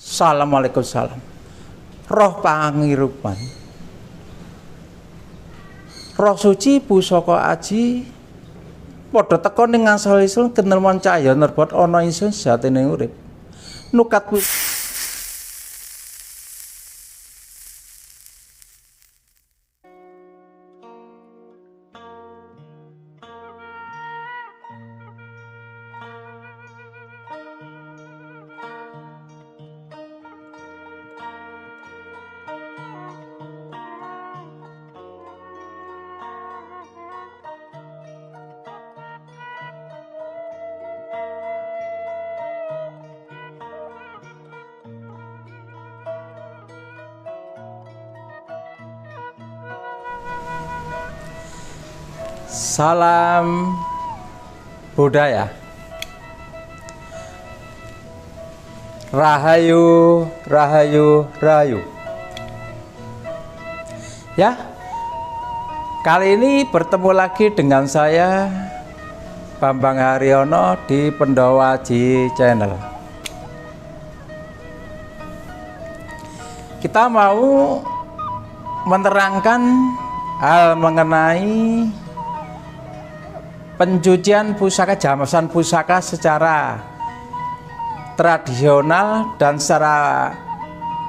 Assalamualaikum salam. Roh pangirupan. Roh suci pusaka aji padha teka ning ngasal isun kenelmon cahya nerbot ana isun satene urip. Nukat salam budaya. Rahayu, rahayu, rahayu. Ya, kali ini bertemu lagi dengan saya Bambang Haryono di Pendowo Aji Channel. Kita mau menerangkan hal mengenai pencucian pusaka, jamasan pusaka secara tradisional dan secara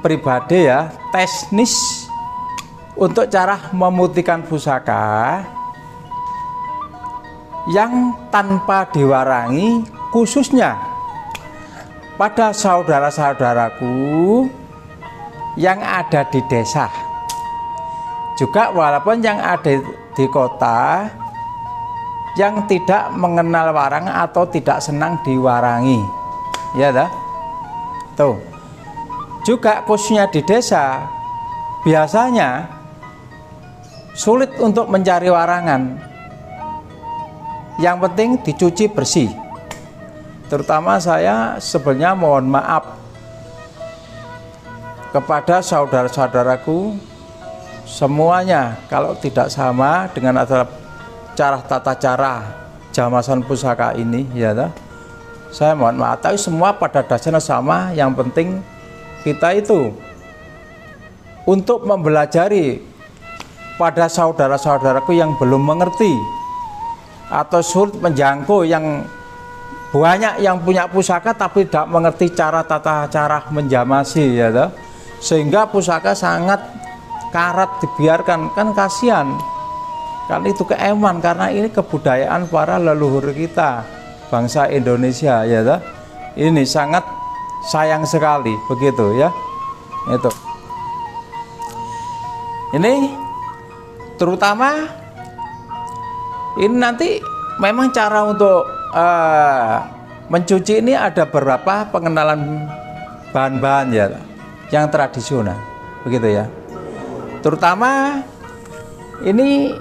pribadi ya, teknis untuk cara memutihkan pusaka yang tanpa diwarangi, khususnya pada saudara-saudaraku yang ada di desa, juga walaupun yang ada di kota yang tidak mengenal warang atau tidak senang diwarangi, ya dah. Tuh. Juga khususnya di desa biasanya sulit untuk mencari warangan. Yang penting dicuci bersih. Terutama saya sebenarnya mohon maaf kepada saudara-saudaraku semuanya kalau tidak sama dengan cara tata cara jamasan pusaka ini, ya dah. Saya mohon maaf, tapi semua pada dasarnya sama. Yang penting kita itu untuk mempelajari pada saudara-saudaraku yang belum mengerti atau sulit menjangkau, yang banyak yang punya pusaka tapi tidak mengerti cara tata cara menjamasi, ya dah. Sehingga pusaka sangat karat dibiarkan, kan kasihan. Kan itu keeman, karena ini kebudayaan para leluhur kita, bangsa Indonesia, ya toh. Ini sangat sayang sekali begitu ya. Itu. Ini terutama ini nanti memang cara untuk mencuci ini ada beberapa pengenalan bahan-bahan ya yang tradisional begitu ya. Terutama ini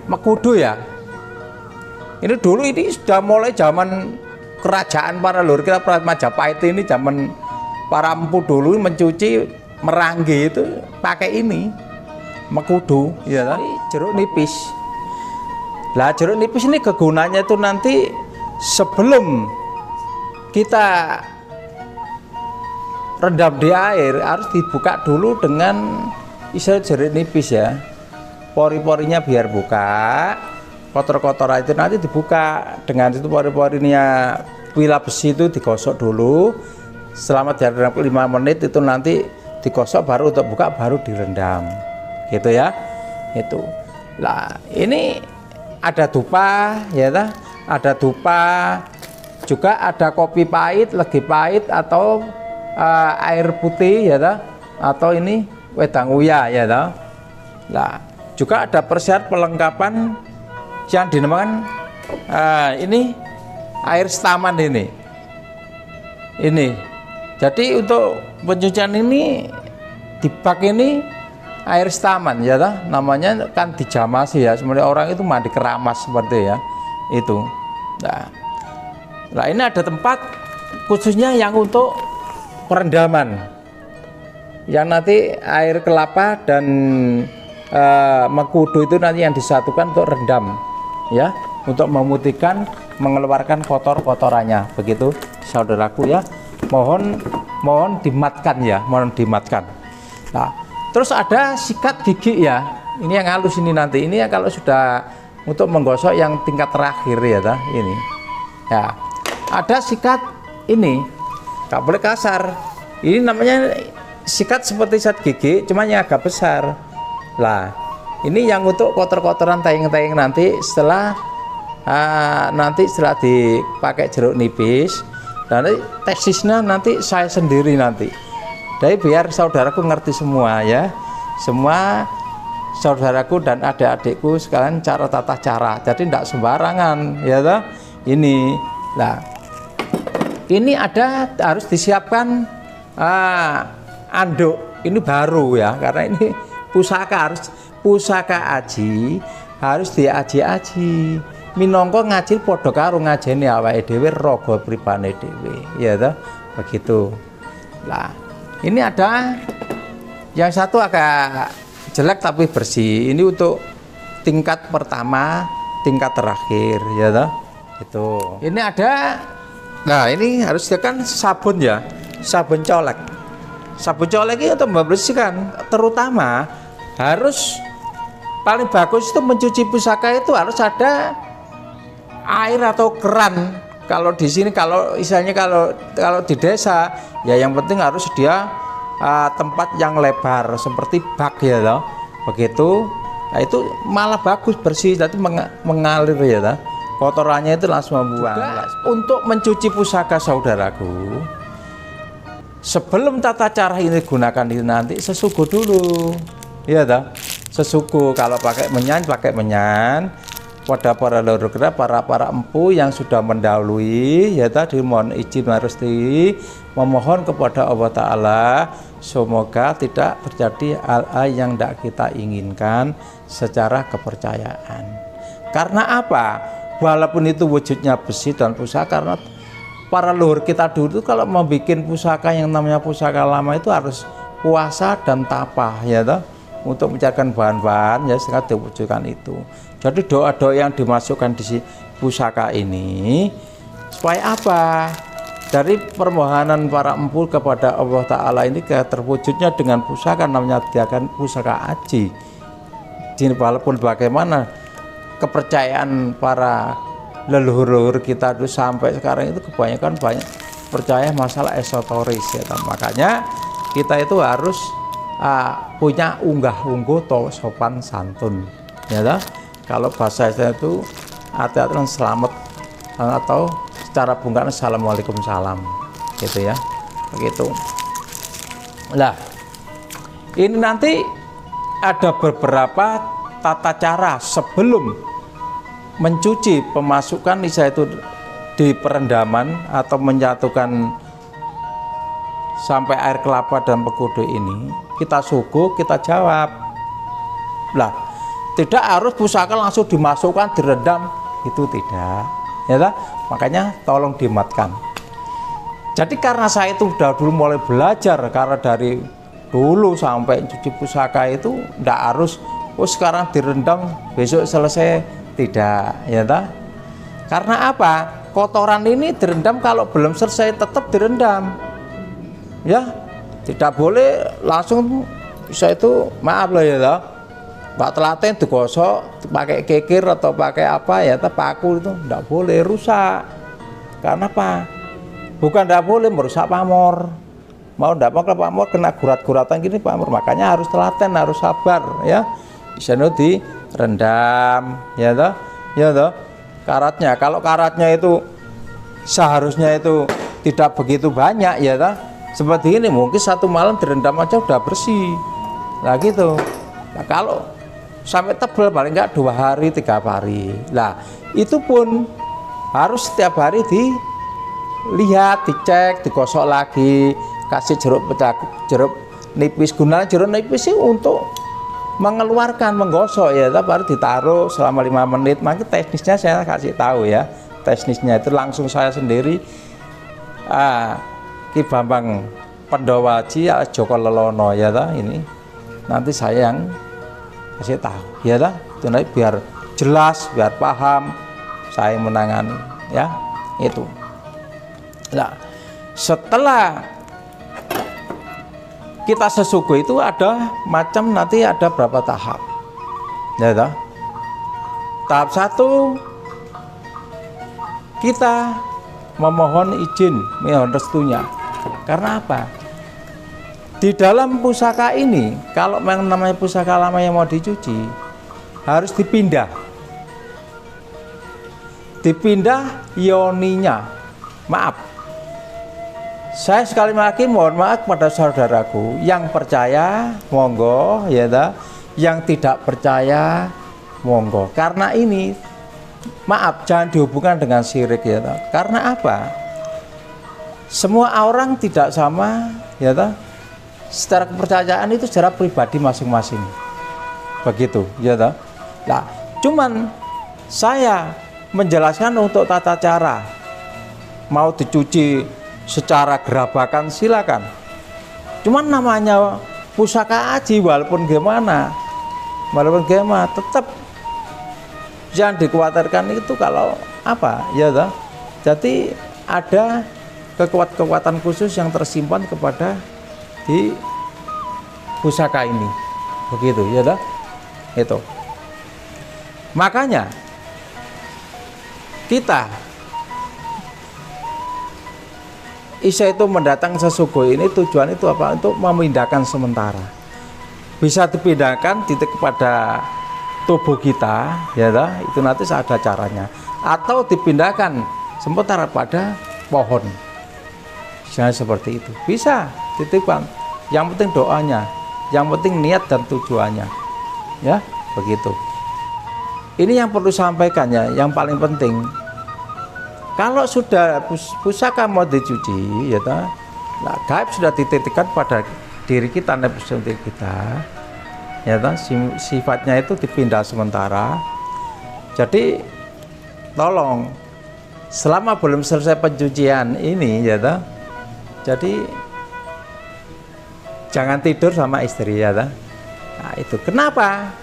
mekudu ya. Ini dulu ini sudah mulai zaman kerajaan para leluhur kita, Majapahit ini, zaman para empu dulu mencuci meranggi itu pakai ini mekudu ya, jeruk nipis. Lah jeruk nipis ini kegunaannya itu nanti sebelum kita rendam di air harus dibuka dulu dengan istilah jeruk nipis ya. Pori-porinya biar buka, kotor-kotor itu nanti dibuka dengan itu, pori-porinya pila besi itu digosok dulu selama 5 menit, itu nanti digosok baru untuk buka, baru direndam gitu ya. Itu lah, ini ada dupa ya ta? Ada dupa, juga ada kopi pahit, legi pahit, atau air putih ya ta? Atau ini wedang uya ya ta? Lah juga ada persiapan pelengkapan yang dinamakan ini air staman ini. Jadi untuk pencucian ini di bak ini air staman ya toh, namanya kan dijamasi ya, sebenarnya orang itu mandi keramas seperti ya itu. Nah ini ada tempat khususnya yang untuk perendaman, yang nanti air kelapa dan mekudu itu nanti yang disatukan untuk rendam ya, untuk memutihkan, mengeluarkan kotor-kotorannya begitu saudaraku ya. Mohon mohon dimatkan ya, mohon dimatkan. Nah, terus ada sikat gigi ya, ini yang halus ini nanti, ini ya kalau sudah untuk menggosok yang tingkat terakhir ya, ini ya. Ada sikat ini, nggak boleh kasar, ini namanya sikat seperti sikat gigi, cuma yang agak besar lah. Ini yang untuk kotor-kotoran taing-taing nanti setelah dipakai jeruk nipis. Dan tesisnya nanti saya sendiri nanti. Jadi biar saudaraku ngerti semua ya, semua saudaraku dan adik-adikku sekalian cara tata cara. Jadi tidak sembarangan ya toh. Ini, nah, ini ada harus disiapkan anduk. Ini baru ya, karena ini pusaka aji harus diaji-aji. Minangka ngaji padha karo ngajeni awake dhewe raga pribane dhewe ya toh, begitu. Lah, ini ada yang satu agak jelek tapi bersih. Ini untuk tingkat pertama, tingkat terakhir ya toh. Itu. Ini ada, nah ini harus kan sabun ya, sabun colek. Sabun colek itu untuk membersihkan, terutama harus paling bagus itu mencuci pusaka itu harus ada air atau keran. Kalau di sini, kalau misalnya kalau di desa ya yang penting harus dia tempat yang lebar seperti bak ya toh, begitu. Nah itu malah bagus bersih, jadi mengalir ya toh. Kotorannya itu langsung membuang. Untuk mencuci pusaka saudaraku, sebelum tata cara ini gunakan ini nanti sesuku dulu ya toh. Sesuku, kalau pakai menyan pada para leluhur kita, para empu yang sudah mendahului ya tadi, mohon izin merestui memohon kepada Allah Ta'ala semoga tidak terjadi hal-hal yang tidak kita inginkan secara kepercayaan. Karena apa? Walaupun itu wujudnya besi dan pusaka, karena para leluhur kita dulu kalau mau bikin pusaka yang namanya pusaka lama itu harus puasa dan tapa ya toh, untuk mencarikan bahan-bahan ya sehingga diwujudkan itu. Jadi doa-doa yang dimasukkan di pusaka ini supaya apa? Dari permohonan para empu kepada Allah Ta'ala ini terwujudnya dengan pusaka namanya diakan pusaka aji. Jadi walaupun bagaimana kepercayaan para leluhur-leluhur kita itu sampai sekarang itu kebanyakan banyak percaya masalah esoteris ya. Makanya kita itu harus punya unggah-ungguh atau sopan santun ya toh. Kalau bahasa saya itu hati-hati selamat atau secara bungkasan assalamualaikum salam gitu ya, begitu. Nah, ini nanti ada beberapa tata cara sebelum mencuci pemasukan nisa itu di perendaman atau menyatukan sampai air kelapa dan mengkudu ini. Kita suguh, kita jawab. Lah, tidak harus pusaka langsung dimasukkan direndam, itu tidak ya tak? Makanya tolong dimatkan. Jadi karena saya itu udah dulu mulai belajar, karena dari dulu sampai cuci pusaka itu tidak harus sekarang direndam besok selesai, tidak ya tak? Karena apa? Kotoran ini direndam, kalau belum selesai tetap direndam ya, tidak boleh langsung bisa itu, maaf lah ya tak? Mbak telaten digosok pakai kekir atau pakai apa ya, paku itu tidak boleh, rusak. Karena apa? Bukan tidak boleh merusak pamor. Mau tidak pakai pamor kena gurat-guratan gini pamor. Makanya harus telaten, harus sabar ya. Bisa direndam ya toh, ya toh. Karatnya, kalau karatnya itu seharusnya itu tidak begitu banyak ya toh. Seperti ini mungkin satu malam direndam aja udah bersih. Nah gitu. Nah, kalau sampai tebal paling enggak 2 hari 3 hari. Nah itu pun harus setiap hari dilihat, dicek, digosok lagi, kasih jeruk nipis. Gunanya jeruk nipis sih untuk mengeluarkan, menggosok ya, baru ditaruh selama 5 menit. Maka teknisnya saya kasih tahu ya, teknisnya itu langsung saya sendiri. Ki Bambang Pendawaji Joko Lelono ya ini nanti saya yang kasih tahu ya lah, itu nanti biar jelas, biar paham saya menangani ya itu. Nah, setelah kita sesugo itu ada macam, nanti ada berapa tahap, ya toh? Tahap 1 kita memohon izin, memohon restunya. Karena apa? Di dalam pusaka ini, kalau yang namanya pusaka lama yang mau dicuci, harus dipindah yoninya. Maaf, saya sekali lagi mohon maaf kepada saudaraku yang percaya, monggo, ya toh. Yang tidak percaya, monggo. Karena ini, maaf, jangan dihubungkan dengan syirik, ya toh. Karena apa? Semua orang tidak sama, ya toh. Secara kepercayaan itu secara pribadi masing-masing. Begitu, ya toh. Nah, cuman saya menjelaskan untuk tata cara. Mau dicuci secara gerabakan silakan. Cuman namanya pusaka aji, walaupun gimana tetap jangan dikhawatirkan itu kalau apa, ya toh. Jadi ada kekuatan khusus yang tersimpan kepada di pusaka ini, begitu, ya toh. Itu makanya kita Isa itu mendatang sesugo ini tujuan itu apa? Untuk memindahkan sementara. Bisa dipindahkan kepada tubuh kita, ya toh, itu nanti ada caranya. Atau dipindahkan sementara pada pohon. Misalnya seperti itu. Bisa titipkan. Yang penting doanya, yang penting niat dan tujuannya. Ya, begitu. Ini yang perlu sampaikan ya, yang paling penting. Kalau sudah pusaka mau dicuci, ya toh, nah, gaib sudah dititipkan pada diri kita, nafsu kita, ya toh, sifatnya itu dipindah sementara. Jadi tolong selama belum selesai pencucian ini, ya toh, jadi jangan tidur sama istri, ya toh. Nah, itu kenapa?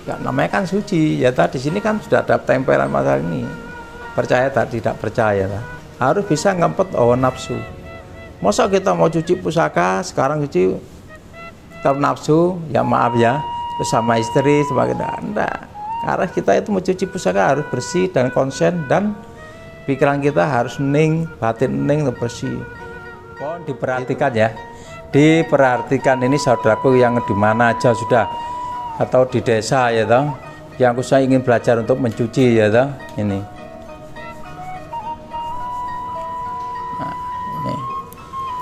Ya, namanya kan suci, ya toh. Di sini kan sudah ada tempelan masalah ini. Percaya tak tidak percaya tak? Harus bisa ngempet hawa nafsu. Masa kita mau cuci pusaka sekarang cuci kalau nafsu, ya maaf ya, bersama istri sebagainya, enggak. Karena kita itu mau cuci pusaka harus bersih dan konsen, dan pikiran kita harus ning, batin ning, bersih. Mohon diperhatikan ya, diperhatikan ini saudaraku yang di mana aja sudah, atau di desa, ya toh, yang khususnya ingin belajar untuk mencuci, ya toh, ini.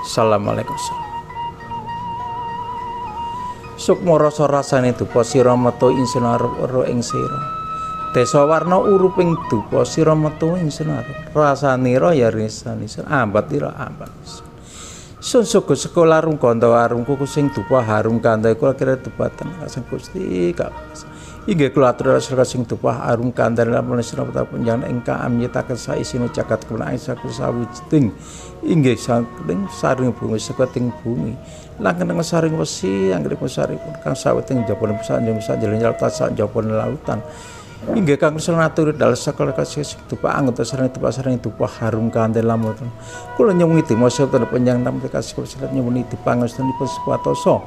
Assalamualaikum. Sukma rasa rasane dupa sira metu ingsun aro ing sira. Desa warna uruping dupa sira metu ingsun aro. Rasanira ya risane ambat ira ambat. Sun suku sekolah arum kanda arum kuku sing dupa harum kanda iku kira tepatan asing Gusti ka. Inggih kula atur sira sing dupa arum kanda lan menesira panjenengan ingkang amnyitaken saisine jagat kula saku sawujuding inggih saking saring bumi sekating bumi langkung saring wesi anggrek saring kang saweting jabone sanjung sanjelen nyalta sak jabone lautan inggih kang senaturi dal sekala kasih dupa anggota sareng dupa harum kanda lamun kula nyuwun dimasa ten panjenengan kasih kula nyuwun dipangestunipun sekuatoso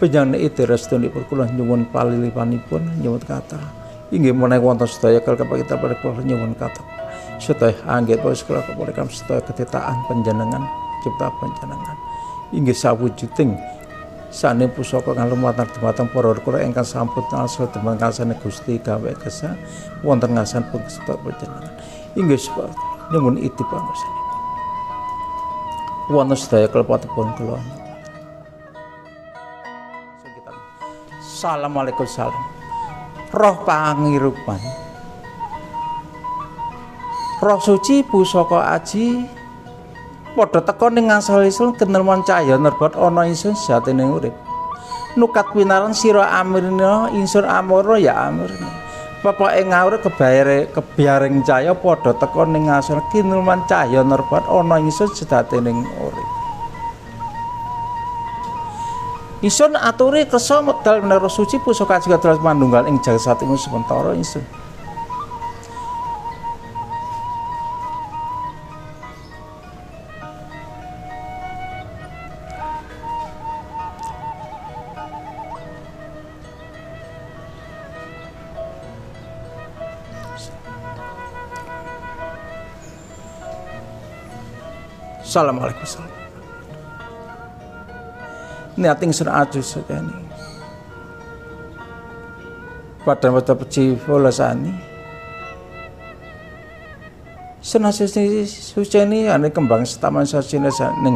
panjenengan itu restunipun kula nyuwun palilipanipun nyuwun kata inggih menawi wonten sedaya kalih kita pada kula nyuwun kata sedaya anggit bos kula kepada sedaya ketitaan panjenengan cipta panjenengan inggih sawujuding sane pusaka kang lumateng dumateng para kula ingkang sampun asal dhateng kasane Gusti gawe kesa wonten ngasan sedaya panjenengan inggih nyuwun iti pangersanipun wonten sedaya klepatipun kula. Assalamualaikum salam. Roh pangirupan, roh suci pusaka aji padha teka ning ngasal ingsun kenelmon cahya nerbot ana ingsun sejatine urip. Nukat pinaran sira amirna ingsun amara ya amirna. Pokoke ngawur kebiaring cahya padha teka ning ngasal kinelmon cahya nerbot ana ingsun sejatine urip. Ingsun aturi kersa medal menara suci pusaka aji kadal manunggal ing jagat satimu sementara ingsun. Assalamualaikum. Niating sun aju sekani. Pada wata peci volasani. Senasih suceni ane kembang setaman sasina ning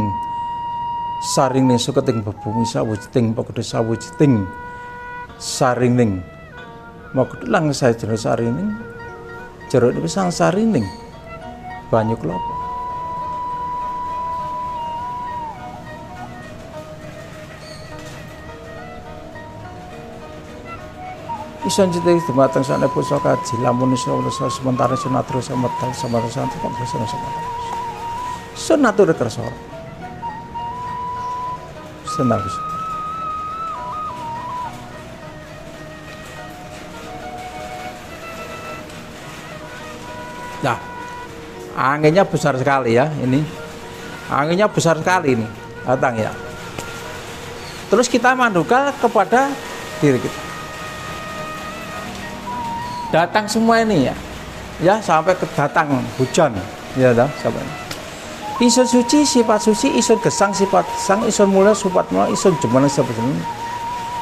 saring ning suketing bebumi sawujiting pakudu sawujiting saring ning makudu lang saya jenis saring ning jeruk niku sang saring ning banyu kelapa. Ison cita dumateng sana pusaka kaji lamun iso sementara sunatru semetal sementara santu kok bisa sementara sunatru kersa senang bisa. Nah, anginnya besar sekali ya ini, anginnya besar sekali ini, datang ya. Terus kita manduka kepada diri kita. Datang semua ini ya sampai ke datang hujan ya dah sampai isun suci sifat suci, isun gesang sifat gesang, isun mulia sifat mulia, isun jemenan sifat jemenan,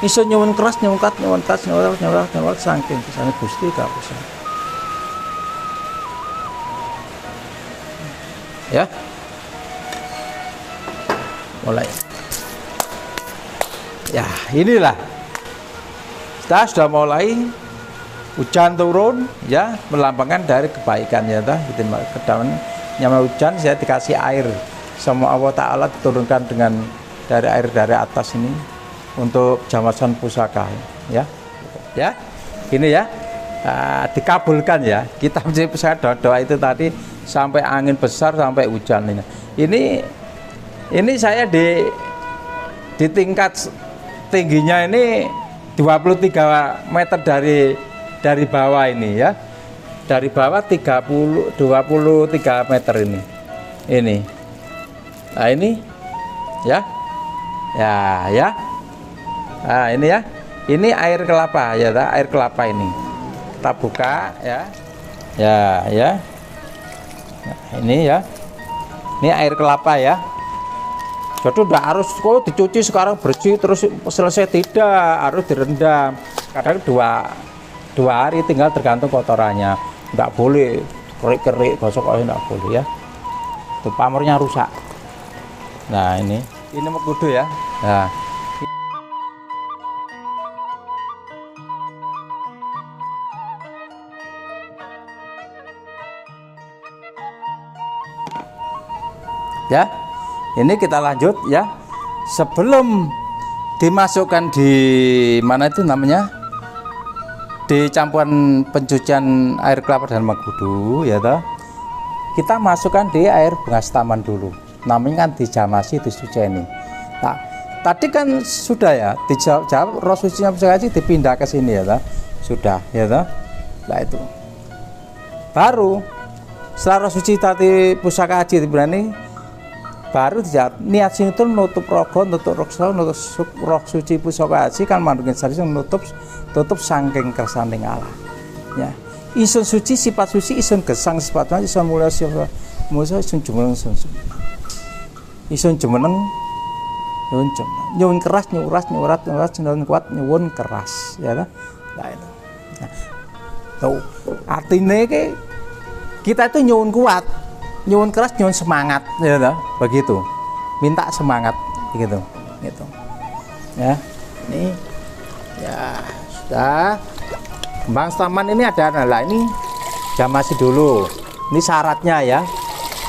isun nyuwun keras nyuwun kat nyuwun tas nyuwun saking kesane Gusti kapusan ya mulai ya inilah kita sudah mulai. Hujan turun ya melambangkan dari kebaikan ya dah gitu kedaman nyama hujan saya dikasih air sama Allah Ta'ala diturunkan dengan dari air dari atas ini untuk jamasan pusaka ya ini ya dikabulkan ya kita mesti pusaka doa itu tadi sampai angin besar sampai hujan ini saya di tingkat tingginya ini 23 meter dari bawah ini ya, dari bawah 23 meter ini, nah ini ya, nah ini ya, ini air kelapa ya, air kelapa ini kita buka ya, nah, ini ya, ini air kelapa ya, jadi udah harus kok dicuci sekarang bersih terus selesai tidak, harus direndam, kadang dua hari tinggal tergantung kotorannya, nggak boleh kerik gosok nggak boleh ya, itu pamornya rusak. Nah ini mengkudu ya, nah ya ini kita lanjut ya, sebelum dimasukkan di mana itu namanya di campuran pencucian air kelapa dan mengkudu ya toh, kita masukkan di air bunga setaman dulu, namanya kan dijamasi disuceni. Nah tadi kan sudah ya dijawab roh sucinya pusaka kaji dipindah ke sini ya toh, sudah ya toh. Nah itu baru setelah roh suci tadi pusaka kaji berani baru dijawab niat sini tuh nutup rogo nutup rokso nutup roh suci pusaka kaji kan mandungin sari tutup sangking kersaning Allah ya. Isun suci sifat suci, isun gesang sifat suci, isun mulia sifat mulia, isun jemeneng nyuwun keras nyurat nyuwun kuat nyuwun keras ya lah. Nah itu nah, tuh artinya kita itu nyuwun kuat nyuwun keras nyuwun semangat ya lah, begitu minta semangat begitu gitu ya. Ini ya sudah kembang taman ini ada, nah ini jamasi dulu, ini syaratnya ya.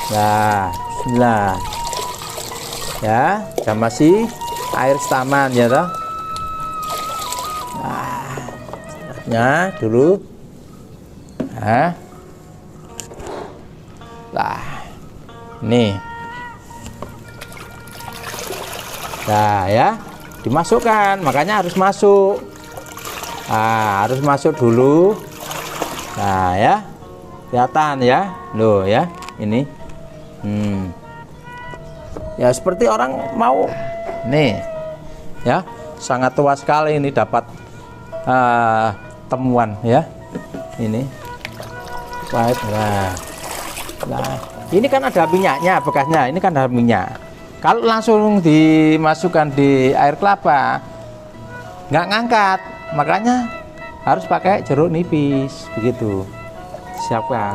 Nah bismillah ya, jamasi air taman ya toh. Nah syaratnya dulu nah ini nah ya dimasukkan, makanya harus masuk. Nah, harus masuk dulu. Nah ya kelihatan ya loh ya ini ya seperti orang mau nih ya, sangat tua sekali ini dapat temuan ya ini. Nah Ini kan ada minyaknya bekasnya, ini kan ada minyak. Kalau langsung dimasukkan di air kelapa, nggak ngangkat, makanya harus pakai jeruk nipis, begitu. Siapkan.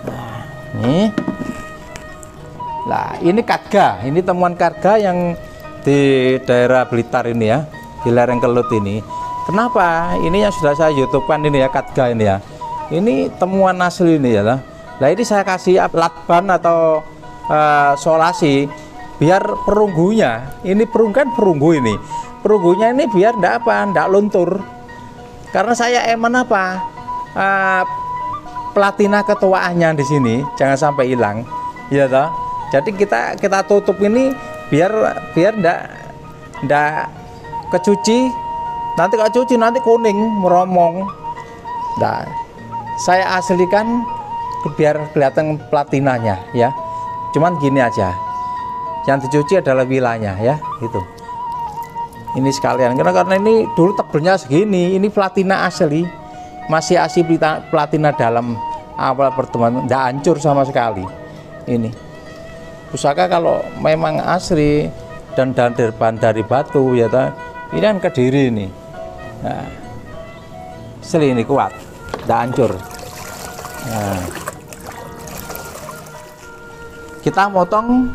Nah, nih. Nah, ini Katga, ini temuan Katga yang di daerah Blitar ini ya, di lereng Kelut ini. Kenapa? Ini yang sudah saya YouTube-kan ini ya, Katga ini ya. Ini temuan asli ini ya. Nah, ini saya kasih lakban atau solasi biar perunggunya, ini perunggu ini. Perunggunya ini biar enggak luntur. Karena saya eman platina ketuaannya di sini jangan sampai hilang. Ya toh? Jadi kita tutup ini biar enggak kecuci. Nanti kalau cuci nanti kuning meromong. Nah, saya aslikan biar kelihatan platinanya ya. Cuman gini aja. Yang dicuci adalah wilanya ya, gitu. Ini sekalian karena ini dulu tebelnya segini, ini platina asli. Masih asli platina dalam awal pertemuan, enggak hancur sama sekali. Ini. Pusaka kalau memang asli dan dari batu ya toh, ini kan Kediri ini. Nah, asli ini kuat, enggak hancur. Nah, kita motong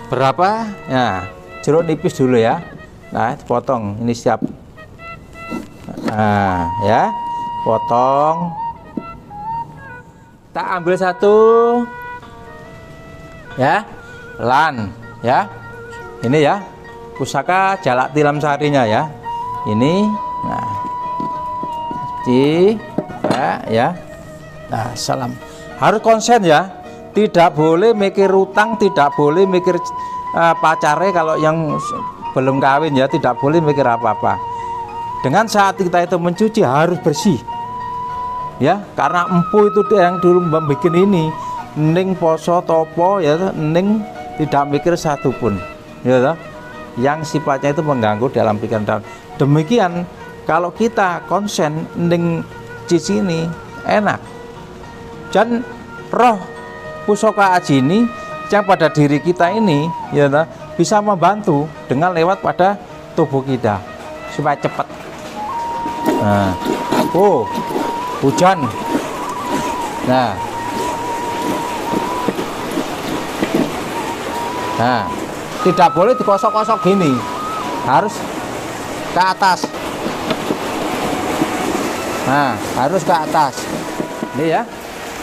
berapa? Ya, jeruk nipis dulu ya. Nah, potong. Ini siap. Nah, ya, potong. Kita ambil satu. Ya, pelan. Ya, ini ya. Pusaka Jalak Tilam Sarinya ya. Ini. Nah, ya. Nah, salam. Harus konsen ya. Tidak boleh mikir utang, tidak boleh mikir pacare kalau yang belum kawin ya, tidak boleh mikir apa-apa. Dengan saat kita itu mencuci harus bersih. Ya, karena empu itu yang dulu membuat ini, ning poso topo ya, ning tidak mikir satu pun. Ya toh? Yang sifatnya itu mengganggu dalam pikiran. Demikian kalau kita konsen ning cici ini enak. Dan roh pusaka aji ini yang pada diri kita ini ya bisa membantu dengan lewat pada tubuh kita supaya cepat. Nah, hujan. Nah, tidak boleh dikosok-kosok gini, harus ke atas. Nah, harus ke atas. Ini ya.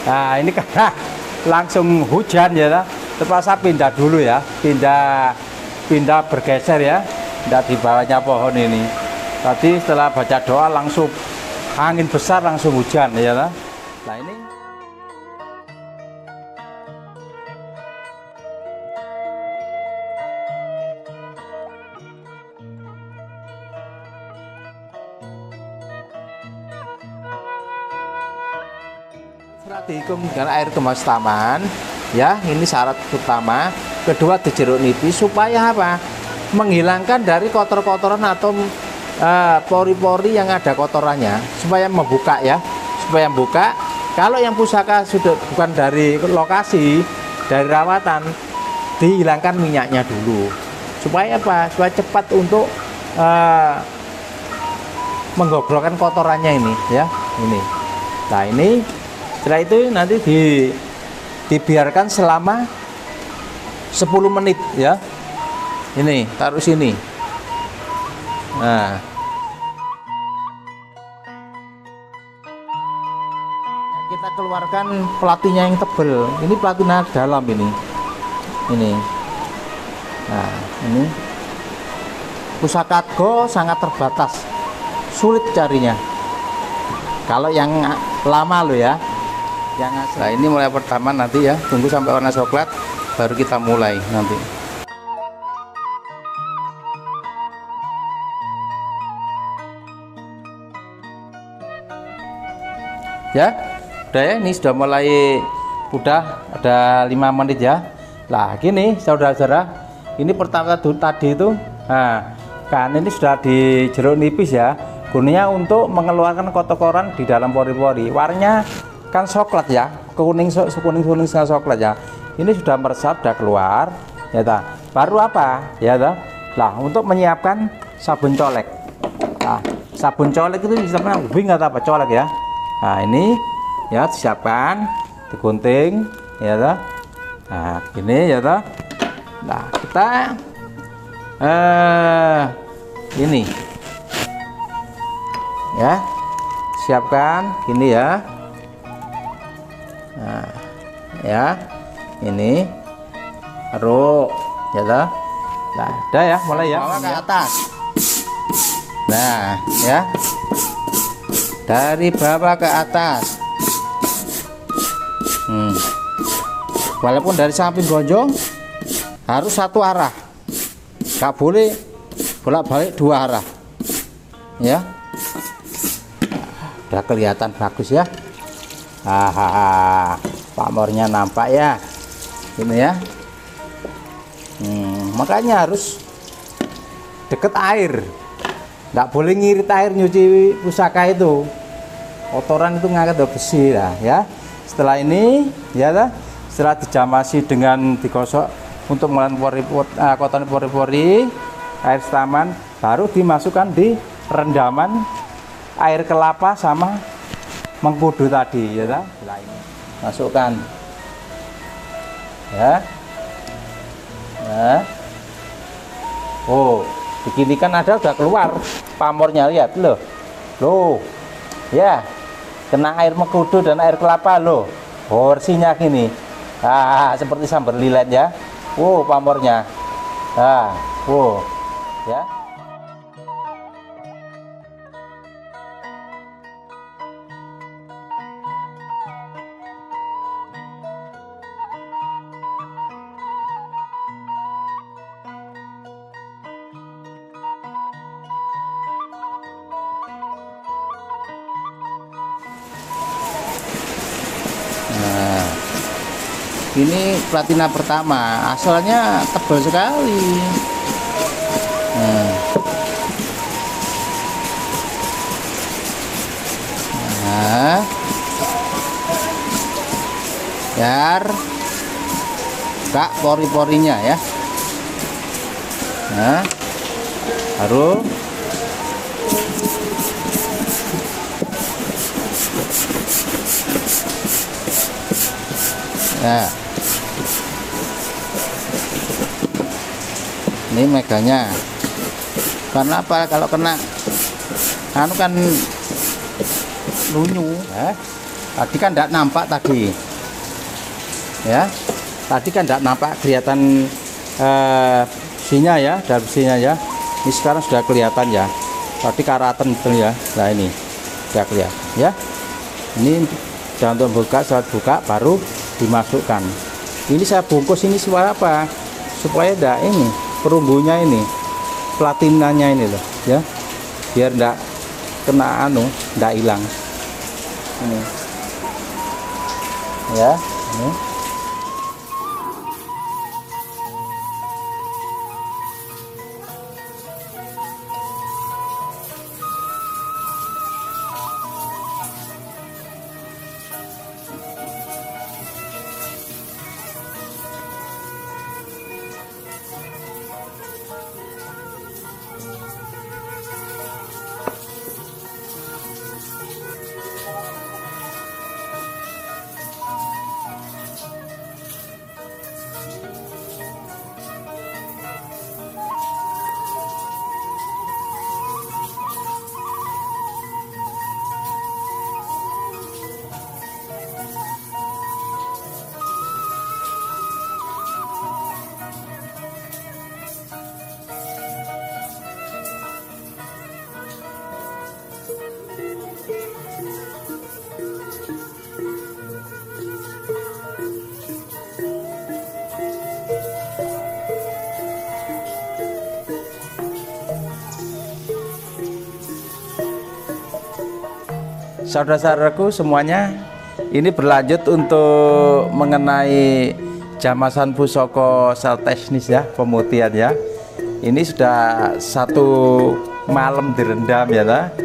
Nah, ini karena langsung hujan ya, terpaksa pindah dulu ya, pindah bergeser ya, tidak di bawahnya pohon ini. Tadi setelah baca doa langsung angin besar, langsung hujan ya. Nah ini dihukum dengan air kemas taman ya, ini syarat utama. Kedua di jeruk nipis supaya apa? Menghilangkan dari kotor-kotoran atau pori-pori yang ada kotorannya, supaya membuka ya, supaya membuka. Kalau yang pusaka sudah bukan dari lokasi, dari rawatan, dihilangkan minyaknya dulu supaya apa? Supaya cepat untuk menggogrokkan kotorannya ini ya, ini. Nah ini setelah itu nanti dibiarkan selama 10 menit ya. Ini taruh sini. Nah, kita keluarkan platinnya yang tebel. Ini platina dalam ini. Nah, ini pusaka Katga sangat terbatas, sulit carinya. Kalau yang lama loh ya. Nah ini mulai pertama nanti ya, tunggu sampai warna coklat baru kita mulai nanti. Ya udah ya, ini sudah mulai, udah ada 5 menit ya. Nah gini saudara-saudara, ini pertama tadi itu nah kan ini sudah di jeruk nipis ya, Gunanya untuk mengeluarkan kotoran di dalam pori-pori. Warnanya kan coklat ya, kuning coklat ya. Ini sudah meresap, sudah keluar, ya ta. Baru apa, ya ta? Nah, untuk menyiapkan sabun colek. Nah, sabun colek itu sistemnya wing atau apa colek ya. Nah, ini ya disiapkan, digunting, ya ta. Nah, ini ya ta. Nah, kita ini ya siapkan gini ya. Nah, ya ini taruh ya dah. Nah, udah ya, mulai ya. Bawa ke atas. Nah, ya. Dari bawah ke atas. Walaupun dari samping gonjong harus satu arah. Gak boleh bolak-balik dua arah. Ya. Udah kelihatan bagus ya. Hahaha, pamornya nampak ya. Ini ya. Makanya harus deket air, nggak boleh ngirit air nyuci pusaka itu, kotoran itu ngangkat besi lah ya. Setelah ini ya, setelah dijamasi dengan digosok untuk mengeluarkan kotoran pori-pori, air setaman, baru dimasukkan di rendaman air kelapa sama mengkudu tadi ya. Nah, ini masukkan ya. Nah. Oh, begini kan ada udah keluar pamornya, lihat loh. Loh. Ya. Kena air mengkudu dan air kelapa loh. Bersihnya gini. Seperti sambal lilet ya. Pamornya. Ya. Nah, ini platina pertama, asalnya tebal sekali. Nah, biar gak pori-porinya ya. Nah, baru ya, ini meganya. Karena apa? Kalau kena anu kan lunyu. Tadi kan tidak nampak tadi. Ya, tadi kan tidak nampak kelihatan besinya ya, dari besinya ya. Ini sekarang sudah kelihatan ya. Tadi karatan betul ya. Nah ini sudah kelihatan ya. Ini jangan untuk buka, saat buka baru dimasukkan. Ini saya bungkus ini supaya apa? Supaya enggak ini perunggunya ini, platinanya ini loh ya, biar enggak kena anu, enggak hilang ini ya. Ini saudara-saudaraku semuanya, ini berlanjut untuk mengenai jamasan pusaka sel teknis ya, pemutihan ya. Ini sudah satu malam direndam ya,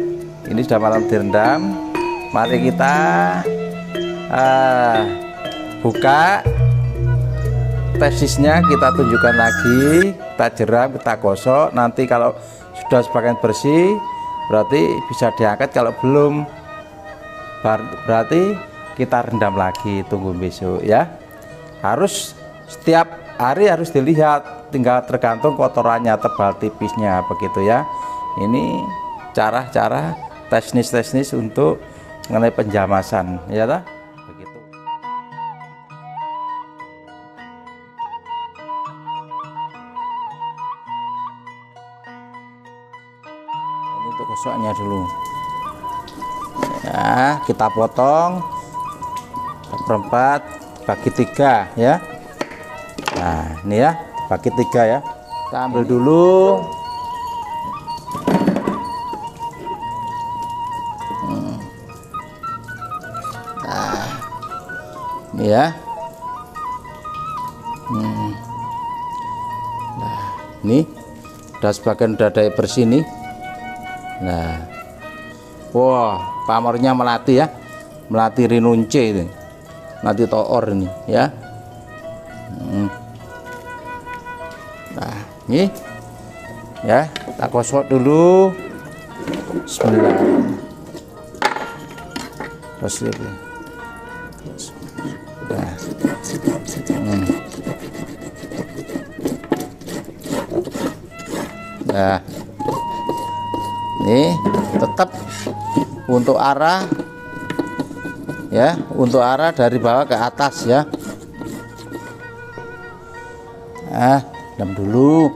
ini sudah malam direndam. Mari kita buka tesisnya, kita tunjukkan lagi, kita jeram, kita gosok. Nanti kalau sudah sebagian bersih berarti bisa diangkat, kalau belum berarti kita rendam lagi, tunggu besok ya. Harus setiap hari harus dilihat, tinggal tergantung kotorannya, tebal tipisnya begitu ya. Ini cara-cara teknis untuk mengenai penjamasan ya tak? Begitu. Ini untuk gosoknya dulu ya, kita potong seperempat, bagi 3 ya. Nah ini ya, bagi 3 ya. Kita ambil dulu. Nah ini ya. Nah ini udah sebagian udah ada bersih nih. Nah wah, pamornya melati ya, melati rinunce ini, melati toor ini ya. Nah ini ya, kita gosok dulu. Bismillah. Terus ini. Nah. Nah ini tetap untuk arah ya, untuk arah dari bawah ke atas ya. Rendam dulu.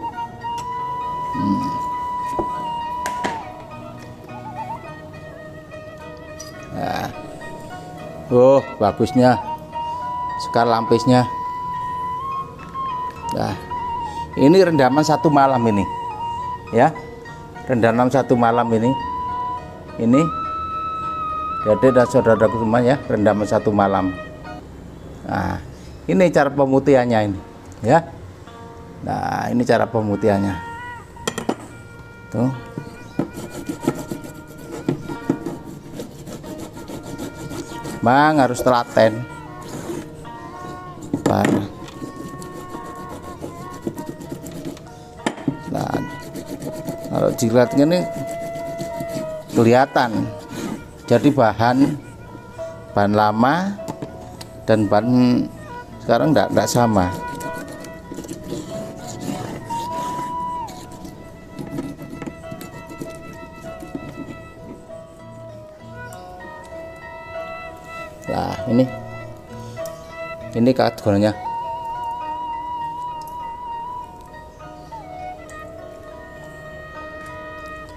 Nah. Oh bagusnya sekar lampisnya. Nah ini rendaman 1 malam ini ya, rendaman 1 malam ini jadi dan saudaraku semua ya, rendaman 1 malam. Nah ini cara pemutihannya ini ya. Nah ini cara pemutihannya tuh. Bang harus telaten. Nah kalau dilihat ini kelihatan, jadi bahan lama dan bahan sekarang enggak sama. Nah ini kategorinya.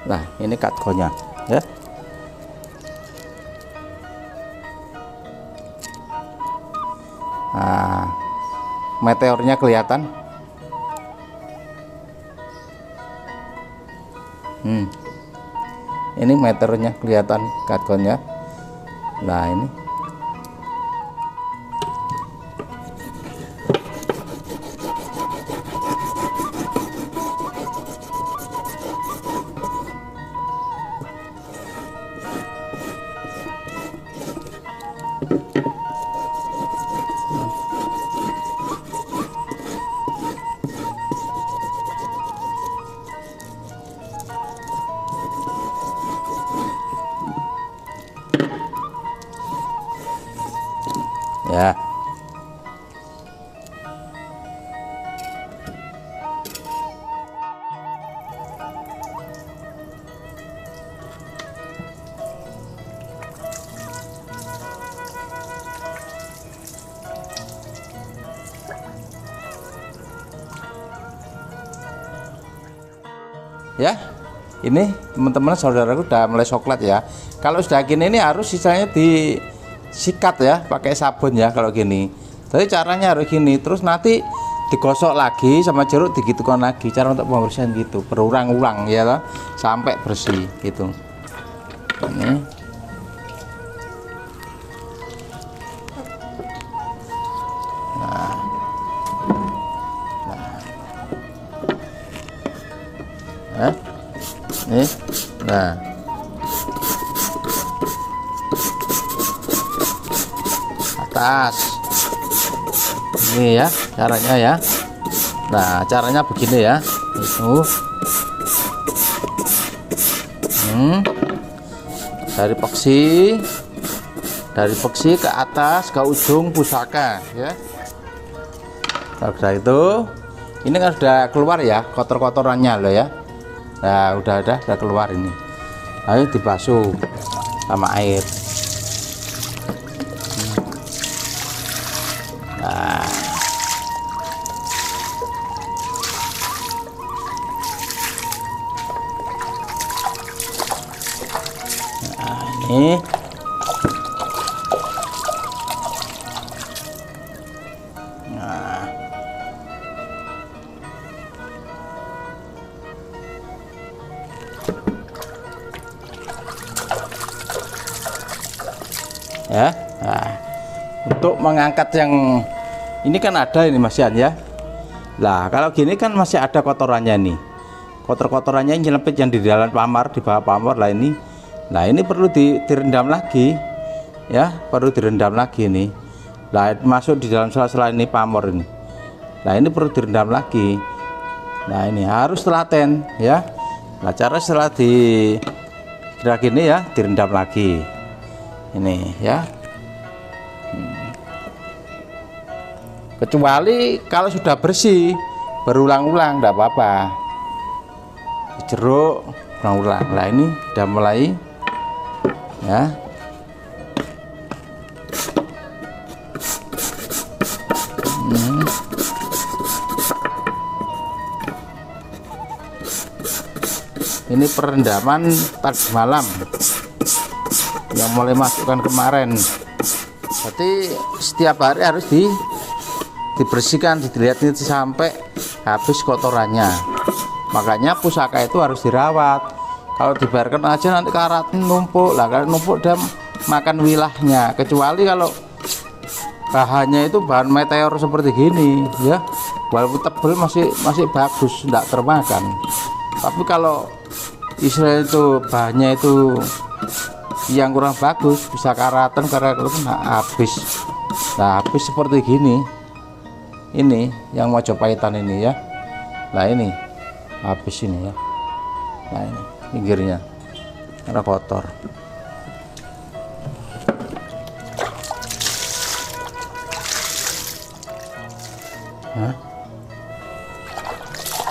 Nah ini kategorinya ya. Nah meteornya kelihatan. Ini meteornya kelihatan, kategorinya. Nah ini ya. Ya, ini teman-teman saudaraku udah mulai coklat ya. Kalau sudah gini ini harus sisanya disikat ya, pakai sabun ya kalau gini. Jadi caranya harus gini, terus nanti digosok lagi sama jeruk, digitukan lagi. Cara untuk pembersihan gitu, berulang-ulang ya lah, sampai bersih gitu. Ini. Nih, nah atas. Ini ya caranya ya. Nah, caranya begini ya. Itu dari peksi ke atas ke ujung pusaka ya. Nah, udah itu ini kan sudah keluar ya kotor-kotorannya loh ya. Nah, udah keluar ini. Ayo dibasuh sama air. Nah, ini ya. Nah, untuk mengangkat yang ini kan ada ini Mas Yan ya. Lah kalau gini kan masih ada kotorannya nih, kotor-kotorannya nyelempit yang di dalam pamar, di bawah pamar lah ini. Nah ini perlu direndam lagi ya, perlu direndam lagi nih. Nah masuk di dalam sela-sela ini pamor ini. Nah ini perlu direndam lagi. Nah ini harus telaten ya. Nah cara setelah gerak ini ya direndam lagi ini ya. Kecuali kalau sudah bersih berulang-ulang enggak apa-apa, jeruk berulang-ulang. Nah ini udah mulai ya. Ini perendaman tadi malam yang mulai masukkan kemarin. Berarti setiap hari harus dibersihkan, dilihat ini sampai habis kotorannya. Makanya pusaka itu harus dirawat. Kalau dibiarkan aja nanti karatnya numpuk. Lah kalau numpuk dan makan wilahnya. Kecuali kalau bahannya itu bahan meteor seperti gini ya, walaupun tebel masih bagus, tidak termakan. Tapi kalau istilah itu bahannya itu yang kurang bagus, bisa karatan habis. Nah habis seperti gini, ini yang Majopahitan ini ya. Nah ini habis ini ya. Nah ini pinggirnya karena kotor.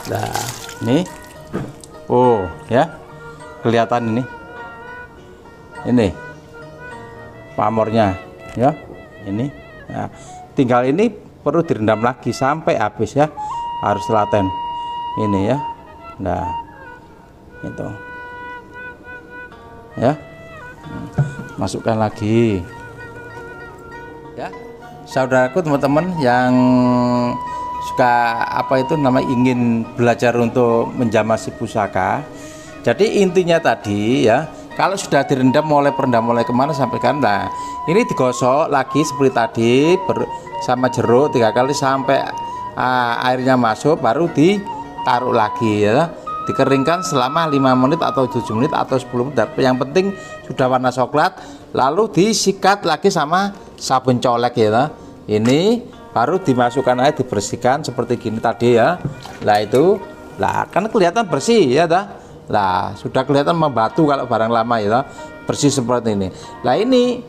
Nah ini oh ya, kelihatan ini pamornya ya, ini. Nah, tinggal ini perlu direndam lagi sampai habis ya, harus telaten ini ya. Nah itu ya, masukkan lagi ya saudaraku, teman-teman yang suka apa itu nama ingin belajar untuk menjamasi pusaka. Jadi intinya tadi ya, kalau sudah direndam mulai kemana sampai kan. Nah ini digosok lagi seperti tadi sama jeruk 3 kali sampai airnya masuk, baru ditaruh lagi ya, dikeringkan selama 5 menit atau 7 menit atau 10 menit. Yang penting sudah warna coklat, lalu disikat lagi sama sabun colek ya. Ini baru dimasukkan air, dibersihkan seperti gini tadi ya. Lah itu lah kan kelihatan bersih ya dah. Lah sudah kelihatan membatu kalau barang lama ya, bersih seperti ini. Lah ini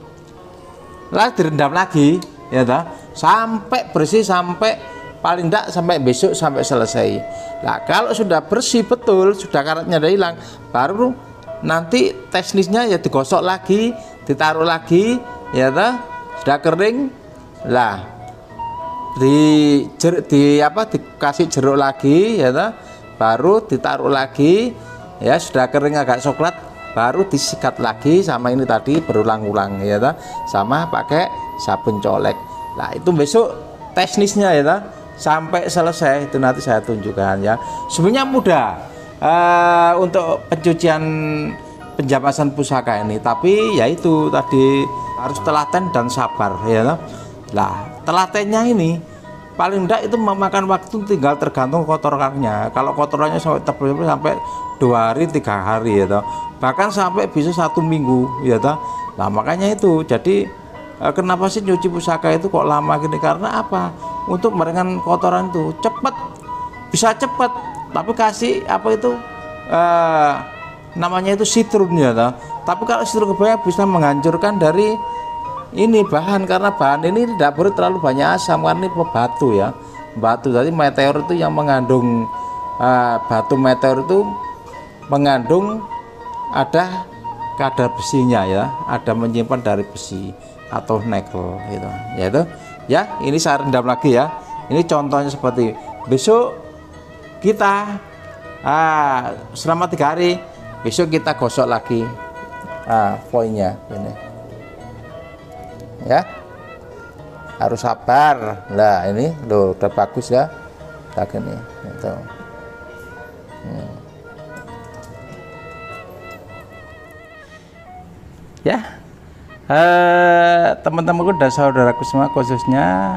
lah direndam lagi ya dah, sampai bersih, sampai paling enggak sampai besok sampai selesai. Lah kalau sudah bersih betul, sudah karatnya udah hilang, baru nanti teknisnya ya digosok lagi, ditaruh lagi ya dah. Sudah kering lah dikasih jeruk lagi ya dah, baru ditaruh lagi ya. Sudah kering agak coklat, baru disikat lagi sama ini tadi berulang-ulang ya dah, sama pakai sabun colek. Nah itu besok teknisnya ya dah, sampai selesai itu nanti saya tunjukkan ya. Sebenarnya mudah untuk pencucian penjamasan pusaka ini, tapi ya itu tadi harus telaten dan sabar ya dah. Lah telatennya ini paling enggak itu memakan waktu, tinggal tergantung kotorannya. Kalau kotorannya sampai tebal sampai 2 hari 3 hari ya toh, bahkan sampai bisa 1 minggu ya toh. Nah makanya itu jadi kenapa sih nyuci pusaka itu kok lama gini? Karena apa? Untuk meringankan kotoran itu cepet, bisa cepet, tapi kasih apa itu namanya itu sitrum ya toh. Tapi kalau sitrum kebanyakan bisa menghancurkan dari ini bahan, karena bahan ini tidak boleh terlalu banyak asam karena ini batu ya, batu. Jadi meteor itu yang mengandung batu meteor itu mengandung ada kadar besinya ya, ada menyimpan dari besi atau nikel gitu. Yaitu ya, ini saya rendam lagi ya. Ini contohnya seperti besok kita selama 3 hari, besok kita gosok lagi poinnya ini. Ya. Harus sabar. Nah, ini loh udah bagus ya. Tak ini gitu. Ya, teman-temanku dan saudaraku semua, khususnya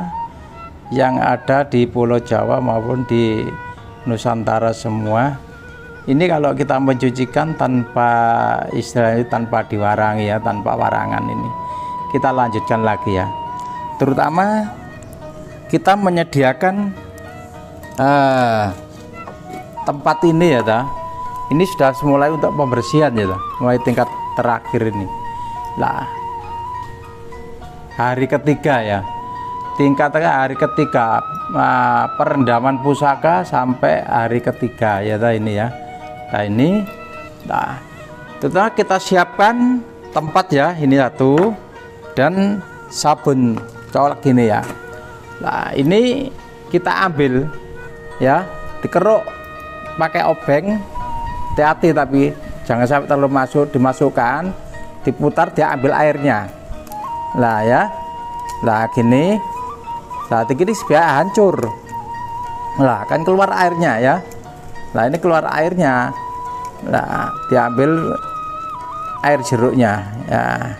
yang ada di Pulau Jawa maupun di Nusantara semua, ini kalau kita mencucikan tanpa istilahnya tanpa diwarangi ya, tanpa warangan ini, kita lanjutkan lagi ya. Terutama kita menyediakan tempat ini ya, ini sudah mulai untuk pembersihan ya, mulai tingkat terakhir ini. Lah, hari ketiga ya, tingkatnya hari ketiga perendaman pusaka sampai hari ketiga ya ini ya. Nah ini, nah terutama kita siapkan tempat ya, ini satu, dan sabun colek gini ya. Nah ini kita ambil ya, dikeruk pakai obeng, hati-hati tapi jangan sampai terlalu dimasukkan, diputar, dia ambil airnya lah ya. Lah gini, saat ini biar hancur lah, kan keluar airnya ya. Nah ini keluar airnya, nah diambil air jeruknya ya.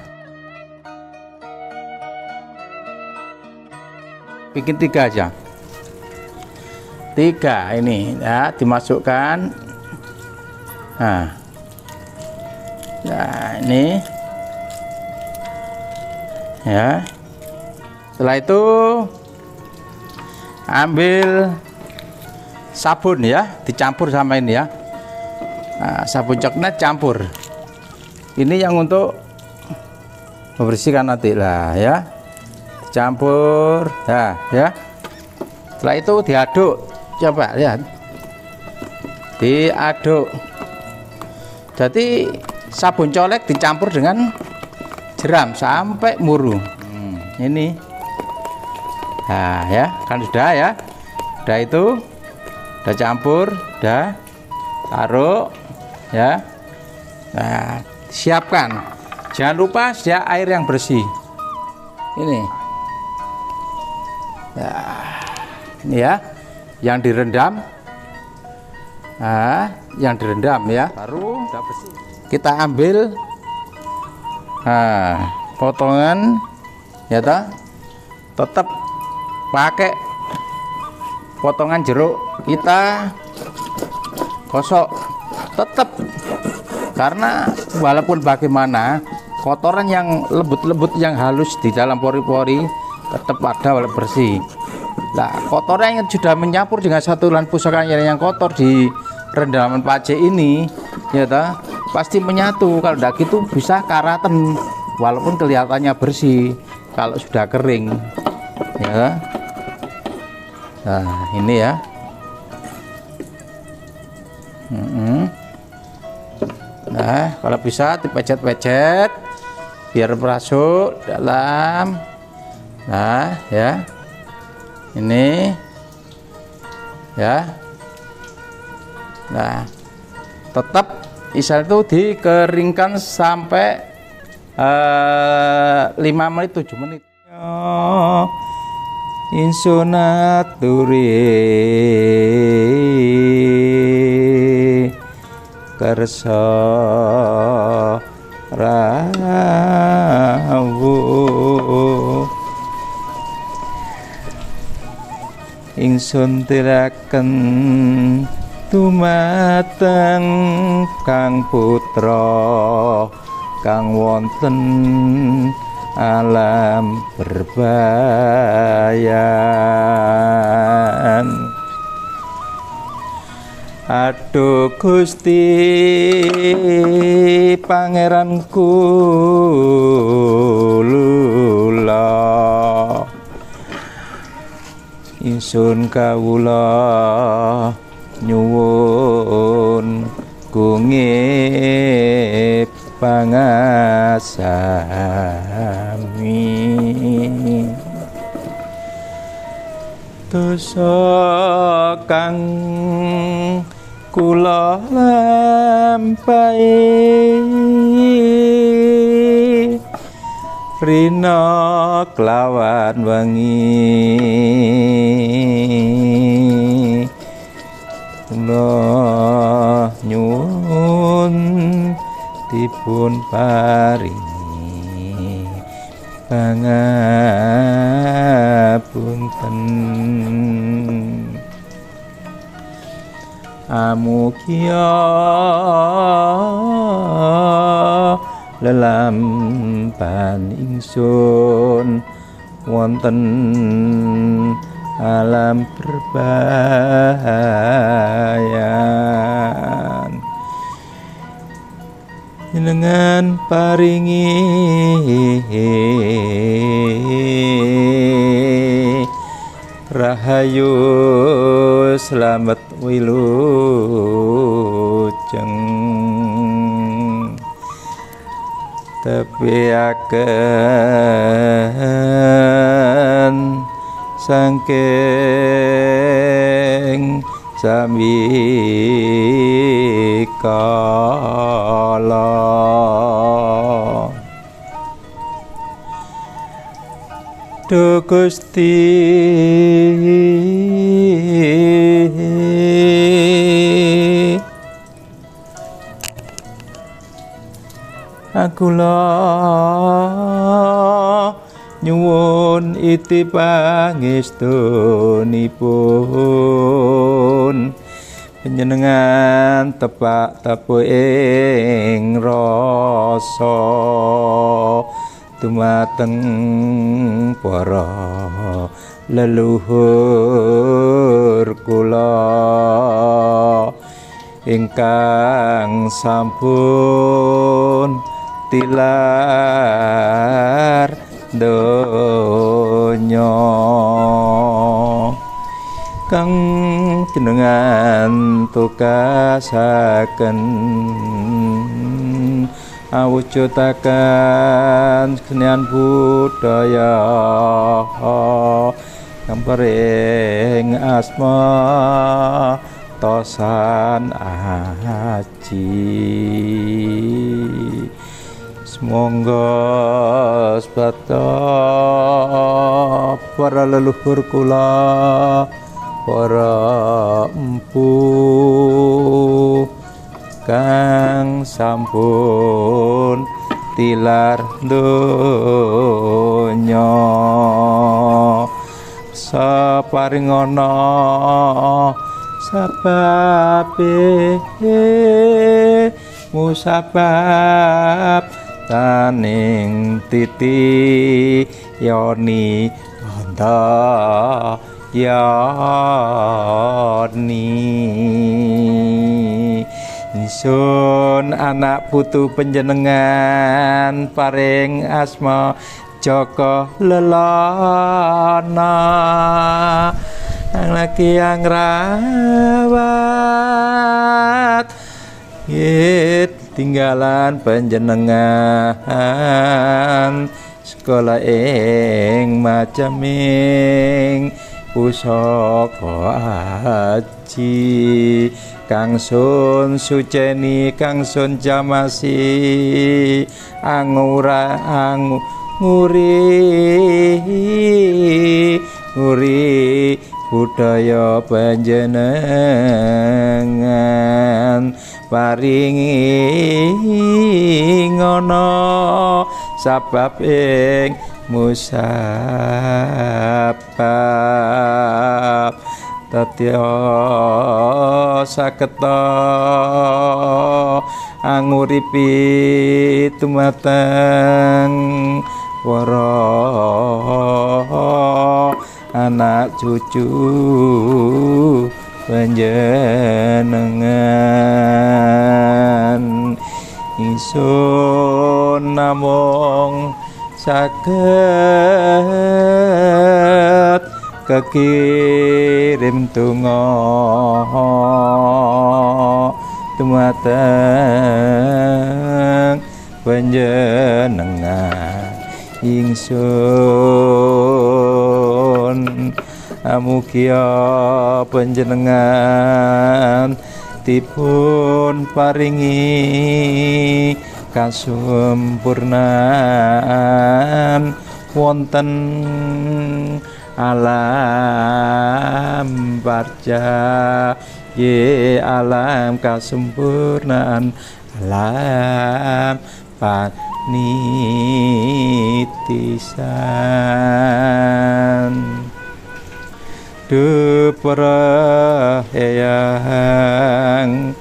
Bikin 3 aja, 3 ini ya, dimasukkan. Nah ini ya, setelah itu ambil sabun ya, dicampur sama ini ya. Nah, sabun coklat campur, ini yang untuk membersihkan nanti lah ya, dicampur ya. Setelah itu diaduk, coba lihat, diaduk. Jadi sabun colek dicampur dengan jeram sampai muru. Ini nah ya, kan sudah ya, udah itu udah campur, udah taruh ya. Nah siapkan, jangan lupa sedia air yang bersih ini. Nah ini ya, yang direndam. Nah yang direndam ya, baru kita ambil potongan ya, tetap pakai potongan jeruk, kita gosok tetap, karena walaupun bagaimana kotoran yang lembut-lembut yang halus di dalam pori-pori tetap ada walaupun bersih. Nah kotoran yang sudah menyampur dengan satuan pusaka yang kotor di rendaman pace ini ya pasti menyatu. Kalau tidak gitu bisa karatan walaupun kelihatannya bersih kalau sudah kering ya. Nah ini ya. Nah kalau bisa dipecet-pecet biar masuk dalam. Nah ya, ini ya. Nah tetap isal itu dikeringkan sampai 5 menit 7 menit. Insunaturi kersa rawu ingsun tiraken dumateng Kang Putra kang wonten alam berbayan. Aduh Gusti Pangeranku lula, ingsun kawula nyuwun kungip pangasami. Dosa kang kula lampahi rina kelawan wengi, kula nyuwun dipun paringi pangapunten. Amugia lelampan ingsun wonten alam berbahayan, jenengan paringi rahayu slamet wilujeng, tepiaken saking sami kala. Duh Gusti kula nyuwun iti pangestunipun, panjenengan tepak tepu ing rasa dumateng para leluhur kula ingkang sampun tilar donya, kang jenengan tugasaken awujudaken kesenian budaya kang paring asma Tosan Aji. Monggo sebata para leluhur kula, para empu kang sampun tilar donya, saparingana sababe musabab taning titi yoni anda yoni. Ingsun anak putu panjenengan paring asma Joko Lelana, ang laki ang rawat tinggalan panjenengan sekolah ing macaming pusaka aji, kang sun suceni kang sun jamasi nguri budaya panjenengan, paringi ngono sabab ing musabab tatya saketa anguripi tumateng para anak cucu panjenengan. Ingsun namung saged kekirim donga dumateng panjenengan. Ingsun mugia panjenengan dipun paringi kasempurnaan wonten alam barja ye alam kasempurnaan alam panitisan dupra eyang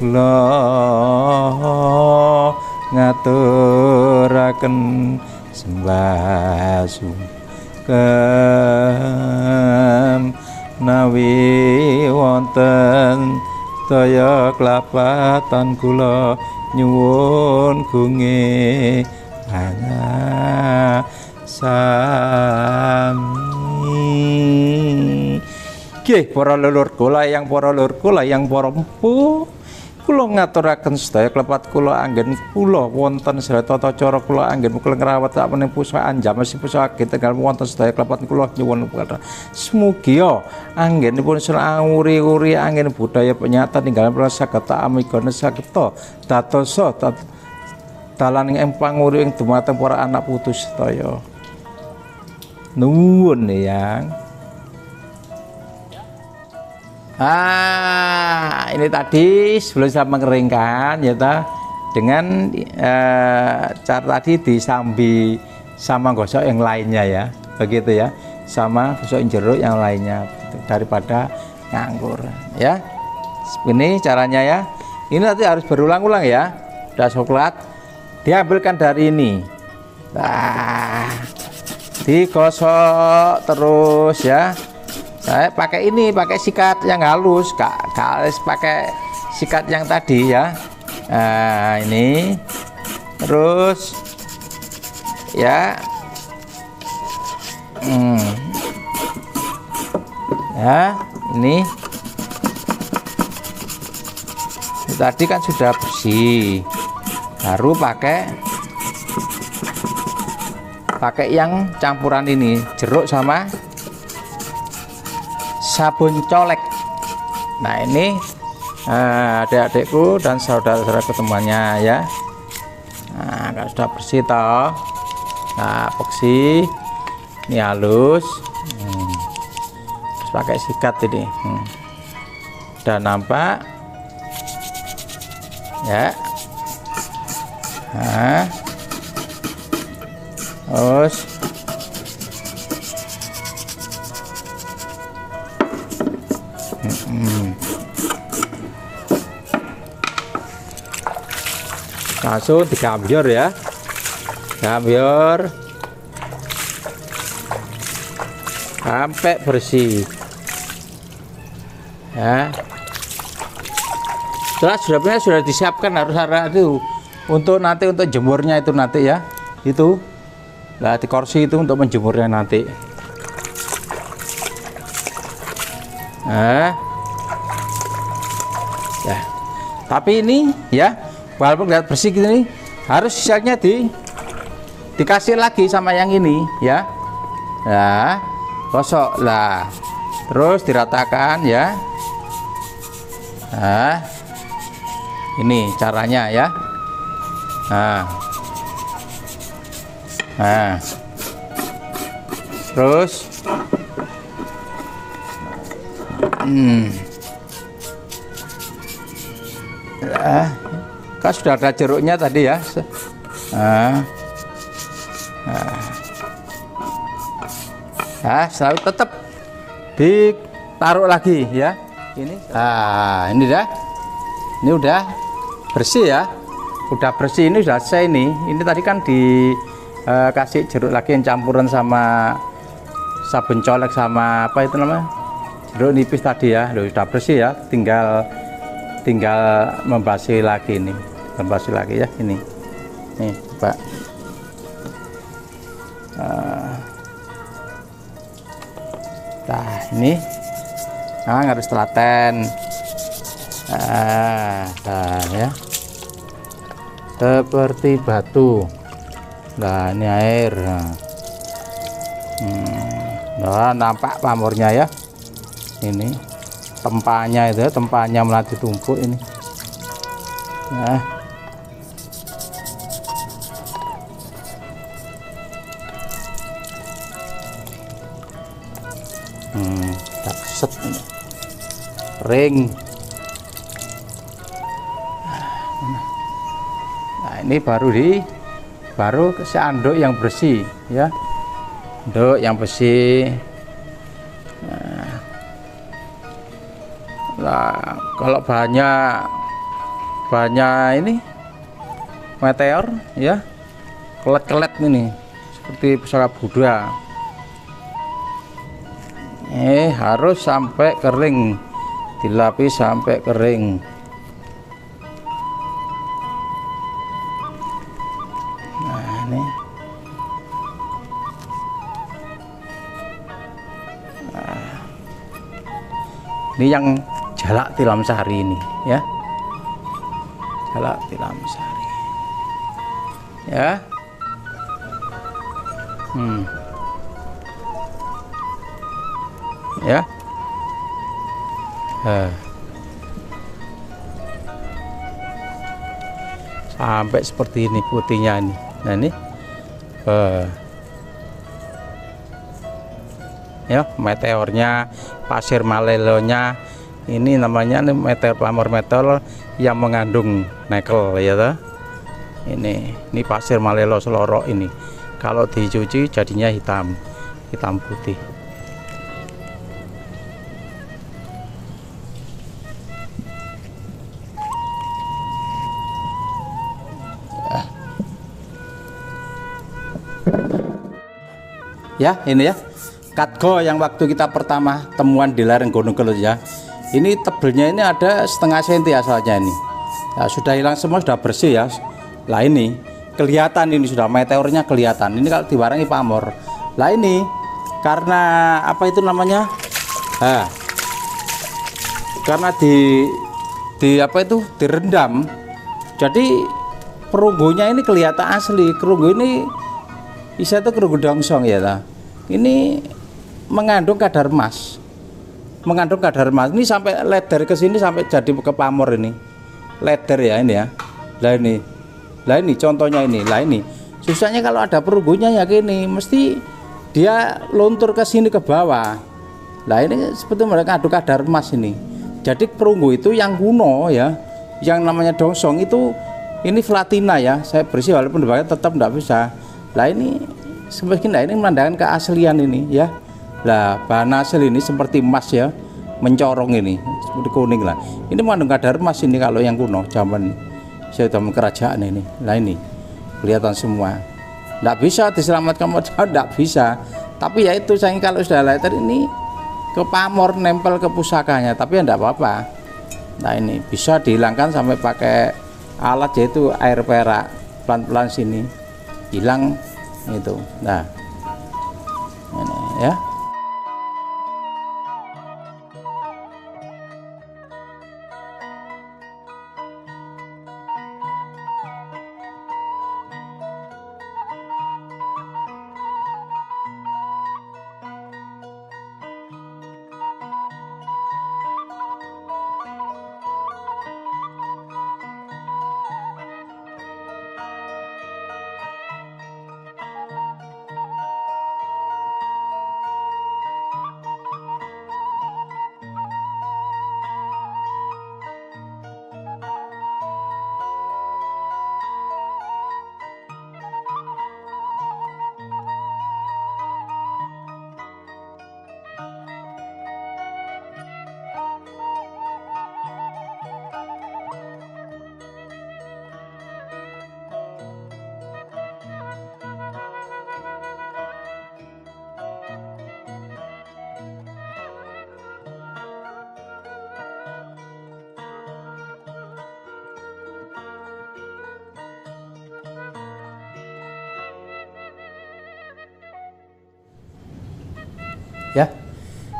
kula ngaturaken sembah sungkem nawi wonten daya klapatan kula nyuwun gunge sami. Nggih para leluhur kula yang para leluhur kula yang para empu, kula ngaturaken sedaya klepat kula anggen kula wonten sedaya tata cara kula anggen kula ngrawat sapening pusaka anjamesipun pusaka tenggal wonten sedaya klepat kula nyuwun punika smugia anggenipun srawuri-uri anggen budaya penyata ninggalan prasa sageta amigana sageta datosa dalaning empang uri ing dumateng para anak putu sedaya. Nuwun yang ini tadi sebelum saya mengeringkan ya dengan cara tadi disambi sama gosok yang lainnya ya, begitu ya, sama gosok jeruk yang lainnya daripada nganggur ya. Ini caranya ya. Ini nanti harus berulang-ulang ya. Udah coklat diambilkan dari ini, digosok terus ya. Saya pakai ini, pakai sikat yang halus, gak harus pakai sikat yang tadi ya. Nah, ini terus ya, ya ini tadi kan sudah bersih, baru pakai yang campuran ini, jeruk sama sabun colek. Nah ini adik-adikku dan saudara-saudara temannya ya. Nah kalau sudah bersih toh, nah bersih ini halus, terus pakai sikat ini, udah nampak ya. Nah terus langsung digambior ya, gambior sampai bersih ya. Setelah sudah disiapkan, harus ada itu untuk nanti untuk jemurnya itu nanti ya, itu lah di kursi itu untuk menjemurnya nanti. Ya, tapi ini ya walaupun lihat bersih gini harus sisanya dikasih lagi sama yang ini ya. Nah gosok lah, terus diratakan ya. Nah ini caranya ya. Nah terus kan sudah ada jeruknya tadi ya. Selalu tetap ditaruh lagi ya. Ini ini dah, ini udah bersih ya, udah bersih, ini sudah selesai ini tadi kan kasih jeruk lagi yang campuran sama sabun colek sama apa itu namanya, jeruk nipis tadi ya. Loh, sudah bersih ya, tinggal membasuh lagi ini, membasuh lagi ya ini. Nih coba. Nah ini, harus telaten. Nah ya, seperti batu. Nah ini air. Nah nampak pamornya ya. Ini tempanya itu, tempanya melati tumpuk ini. Nah tak set ini. Ring. Nah ini baru si anduk yang bersih ya, anduk yang bersih. Nah kalau banyak ini meteor ya, kelet-kelet ini seperti pusaka Buddha, harus sampai kering, dilapis sampai kering. Ini yang jalak tilam sari ini ya, jalak tilam sari ya. Ya sampai seperti ini putihnya ini. Nah ini ya meteornya, pasir malelonya ini namanya meteor, pamor meteor yang mengandung nikel ya toh. Ini pasir malelo selorok ini, kalau dicuci jadinya hitam putih. Ya ini ya Katgo yang waktu kita pertama temuan di lereng Gunung Kelut ya. Ini tebelnya ini ada setengah senti asalnya ini. Nah, sudah hilang semua, sudah bersih ya. Lah ini kelihatan, ini sudah meteornya kelihatan. Ini kalau dibarengi pamor. Lah ini karena apa itu namanya? Karena di apa itu direndam. Jadi perunggunya ini kelihatan asli. Perunggu ini bisa itu perunggu dongsong ya ta. Ini mengandung kadar emas, ini sampai leder ke sini, sampai jadi ke pamor ini leder ya ini ya. Lah ini contohnya ini. Lah ini susahnya kalau ada perunggunya ya gini, mesti dia luntur ke sini ke bawah. Lah ini seperti mereka adu kadar emas ini. Jadi perunggu itu yang kuno ya, yang namanya dongsong itu ini platina ya. Saya bersih walaupun dibakar tetap tidak bisa. Lah ini semakin ini menandakan keaslian ini ya. Lah bahan asli ini seperti emas ya, mencorong ini seperti kuning lah. Ini mengandung kadar emas ini kalau yang kuno zaman zaman kerajaan ini. Lah ini kelihatan semua. Tidak bisa diselamatkan modal, tidak bisa. Tapi ya itu saya kalau sudah letter ini ke pamor nempel ke pusakanya, tapi ya tidak apa-apa. Nah ini bisa dihilangkan sampai pakai alat yaitu air perak, pelan-pelan sini hilang itu. Nah ini ya.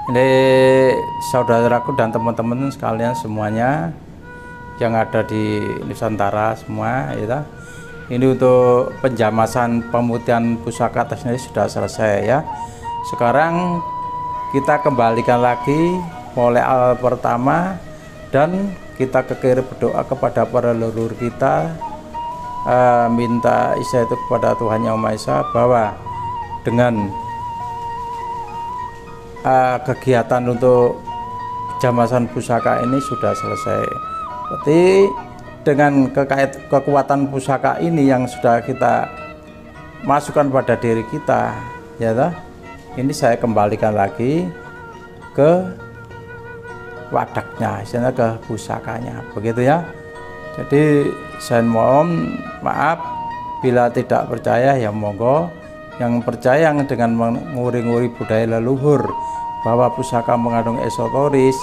Ini saudaraku dan teman-teman sekalian semuanya yang ada di Nusantara semua, ya. Ini untuk penjamasan pemutihan pusaka atas ini sudah selesai ya. Sekarang kita kembalikan lagi mulai awal pertama dan kita kekiri berdoa kepada para leluhur kita, minta isya itu kepada Tuhan Yang Maha Esa bahwa dengan kegiatan untuk jamasan pusaka ini sudah selesai. Berarti dengan kekuatan pusaka ini yang sudah kita masukkan pada diri kita, ya toh, ini saya kembalikan lagi ke wadaknya, istilahnya ke pusakanya, begitu ya. Jadi saya mohon maaf bila tidak percaya, ya monggo. Yang percaya dengan menguri-nguri budaya leluhur bahwa pusaka mengandung esoteris,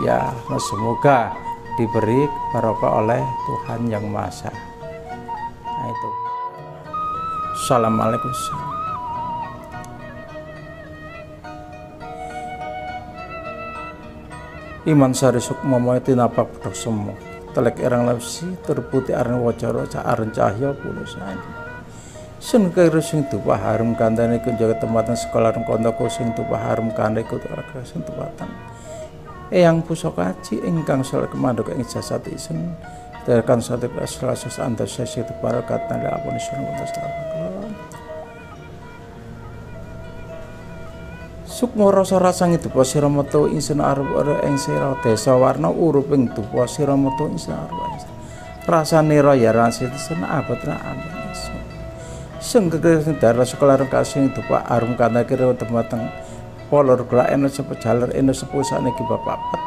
ya semoga diberi barokah oleh Tuhan Yang Maha Esa. Nah itu. Assalamualaikum. Iman sari sukmama tinapak bedhok semu telek irang lapsi terputih areng wacara areng cahya pulusane sun kairu sing tuwa harum kandhane kunjaga tempatan sekolah rengkondoko sing tuwa harum kandhane kutara sing tempatan eyang pusaka aji ingkang sel kemandhok ing jasad isun tekan sate aslasus antar sesi teparakat nanda apun isun wonten sukma rasa rasang tuwa sira metu ingsun arep ing sira desa warna urup ing tuwa sira metu ingsun arep rasane raya rasisen abot ra amin sing kekesing darah sekolah kasing tuwa arum kana kira temateng polor kula eno sepejaler eno sepusane ki bapapat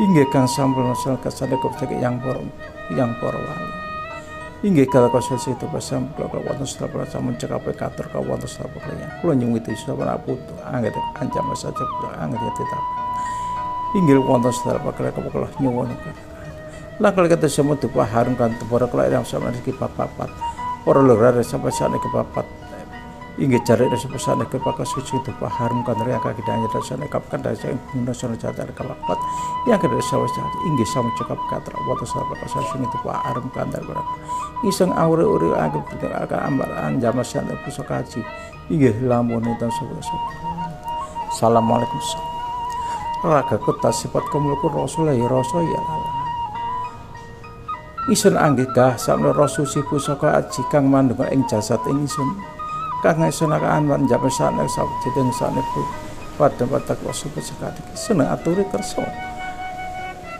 inggih kang sampun asal kasane kopsek yang para wali inggih kala kosesi itu pasam kula wonten setapa sampun cekape katur ka wonten setapa kula nyuwiti sapa putu angger ancam saja angger tetap inggih wonten setapa kula nyuwun lakal kata semut tuwa harum kan tepara kula yang sama ki bapapat para lurah sampai sana ke papat inggih jare sampai sana ke pakas suci itu harum kan ria kaki dan jare sana kapkan dari saya guna sana jare ke papat yang kedua sawah jare inggih sama cekap katra wato sapa pakas suci itu harum kan dari berak iseng aure uri agak akan ambaran jamasan pusaka haji inggih lamun itu Assalamualaikum. Raga kota sifat kemulku rasul ya rasul ya isun anggih samne rasusi pusaka aji kang mandheng ing jasad ingsun kang isun akan njamesane sabjiten sane padha-padha kuasa pusaka iki seneng aturi kersa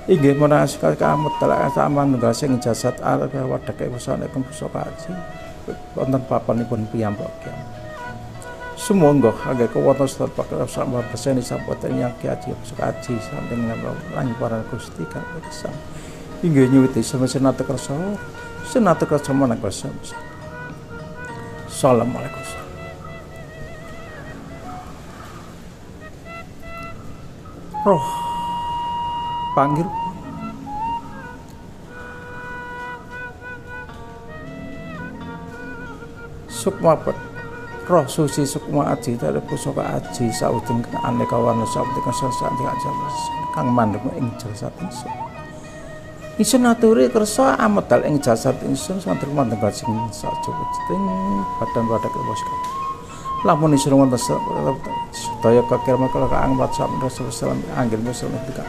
inggih menawi kamut telak saman nunggal sing jasad arep wadhake pusane pusaka aji wonten papanipun piyambak sumangga agek wonten setapa sama beseni saboten yang ki aji pusaka aji samping lan para Gusti kang kesam inggih nyuwiti senata kersa menang kersa. Assalamualaikum. Roh panggil sukma roh suci sukma aji dari pusaka aji saujeng aneka warna saujeng sesane kang mandheng ing jasad ingsun isun aturi kersa ametal ing jasad ingsun santen mandheng sing sajoweting badan wadak bos lamun isun wonten sedaya kakirma kala kaangmat sampeyan sesalam anggil musul nika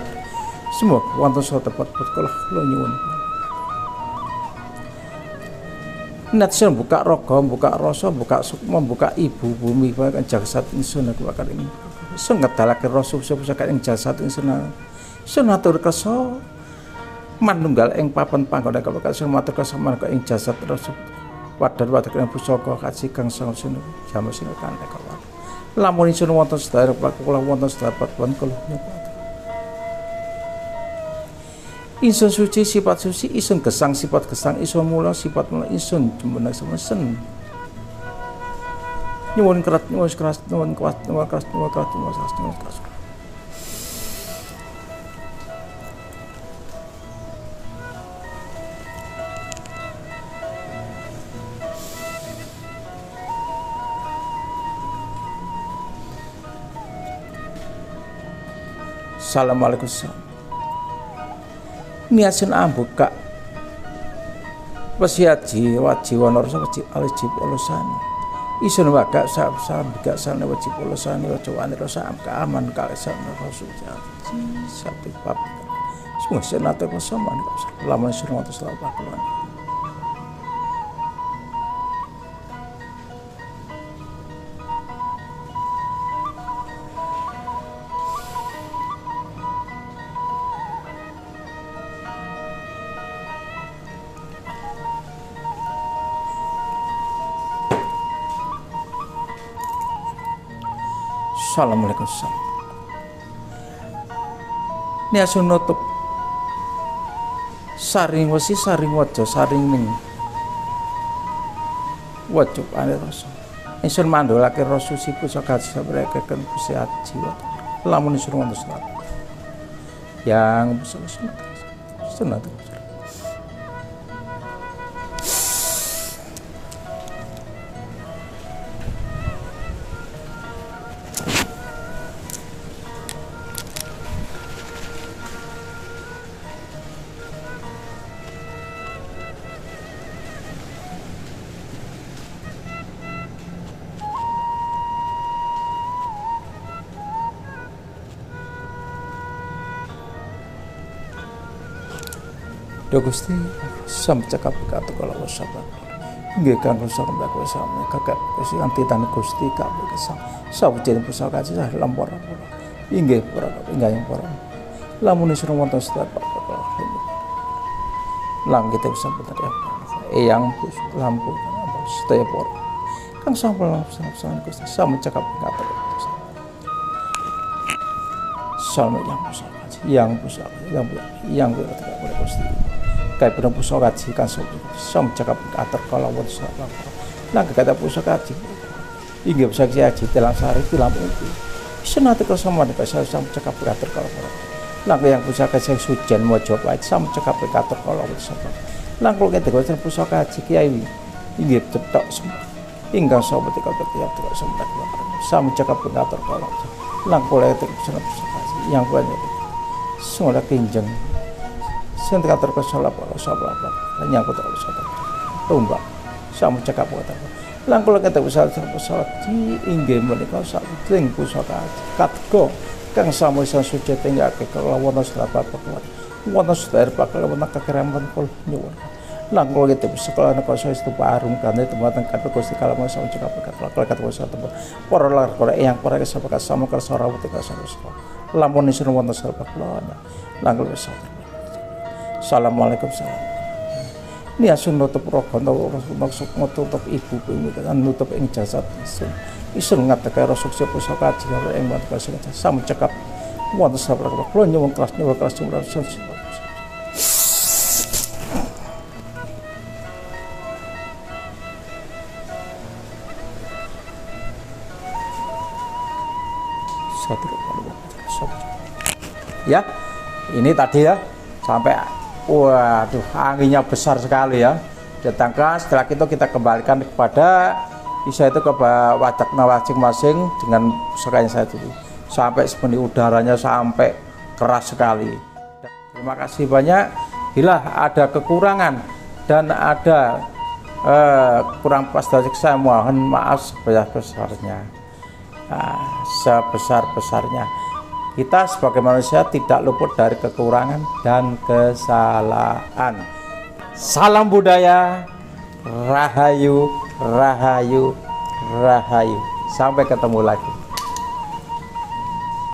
semua wonten so tepat-tepat kula nyuwun net sing buka raga buka rasa buka sukma buka ibu bumi kan jasad ingsun aku bakal ing sing ngedalake rasa pusaka ing jasad ingsun sunatur kersa manunggal ing papan panggonan kabekan matur kasaman ka ing jasad rasul wadar ing pusaka kaji kang sing jamas sing kan kawan lamun isun wonten sedaya kula wonten sedapat pun kula isun suci sifat suci isun gesang sifat gesang isun mula sifat mula isun jumeneng semesen nyuwun kerat nyuwun keras nyuwun kuat nyuwun keras nyuwun keras Assalamualaikum. Niasun ambuk kak wasiaji wajib wanor wajib alijib ulusani isun wakak salam gak sana wajib ulusani wajib wanir sam keaman kalesan rasul sabtu pap semua senator bersama laman suruh atas lapak keluar. Assalamualaikum. Niasun nutup saring wasi saring wajo saring ning wajo ane rasa isun mandolake rasa si pusaka sabrekaken Gusti Haji lamun isun wonten salat yang sunat. Duh Gusti sam cekap kata kala wasabat nggih kang rusak mbak sami kakek Gusti antitan Gusti kabeh kesang sawijining pusaka cah lampor inggih para ingkang para lamun isra wonten sedaya langit bisa bener eyang lampu sedaya para kang sampun langsung Gusti sam cekap kata sam yang pusaka yang boleh Gusti kaya bener pusaka kaji kan som cakap atur kala wonten sabar. Lah kata pusaka kaji. Inggih pusaka kaji telang sari tilam iki. Senate kesamaan kaya som cakap atur kala wonten. Lah yang pusaka sing sujen maja wae som cakap atur kala wonten sabar. Lah kula kete pusaka kaji kiai inggih cetok semua. Ingkang sapa tika ketiap tika sempat som cakap atur kala. Lah kula kete pusaka kaji yang banyak. Semua kinjeng sing katur kesala para sahabat nyangkut terus tumbak samu cekap kata lan kula kata usaha di inggih menika saking pusaka katgo kang samu isa suci tenggake kelawan selapa peklat wonten sedaya bakal wonten kekeraman kula nyuwun lan kula kata sekolah napa saestu parung kane tematan kata Gusti kala samu cekap kata usaha tempat para lar kula yang para kesepakatan samu kersa rawuh kasar lamun isih wonten selapa kula lan kula wis Assalamualaikum salam. Niasun nutup rogono maksud nutup ibu pemikiran nutup ing jasad isun ngateke rasukse pusaka kaji ing wonten pasing sam cekap wonten sabar kula nyuwun kelas nyuwun ya ini tadi ya sampai waduh anginnya besar sekali ya datangkan setelah itu kita kembalikan kepada bisa itu ke wadakna masing-masing dengan pusakanya saya dulu sampai sebenarnya udaranya sampai keras sekali. Terima kasih banyak. Bila ada kekurangan dan ada kurang pas dari saya mohon maaf sebesar-besarnya. Sebesar-besarnya kita sebagai manusia tidak luput dari kekurangan dan kesalahan. Salam budaya, rahayu, rahayu, rahayu. Sampai ketemu lagi.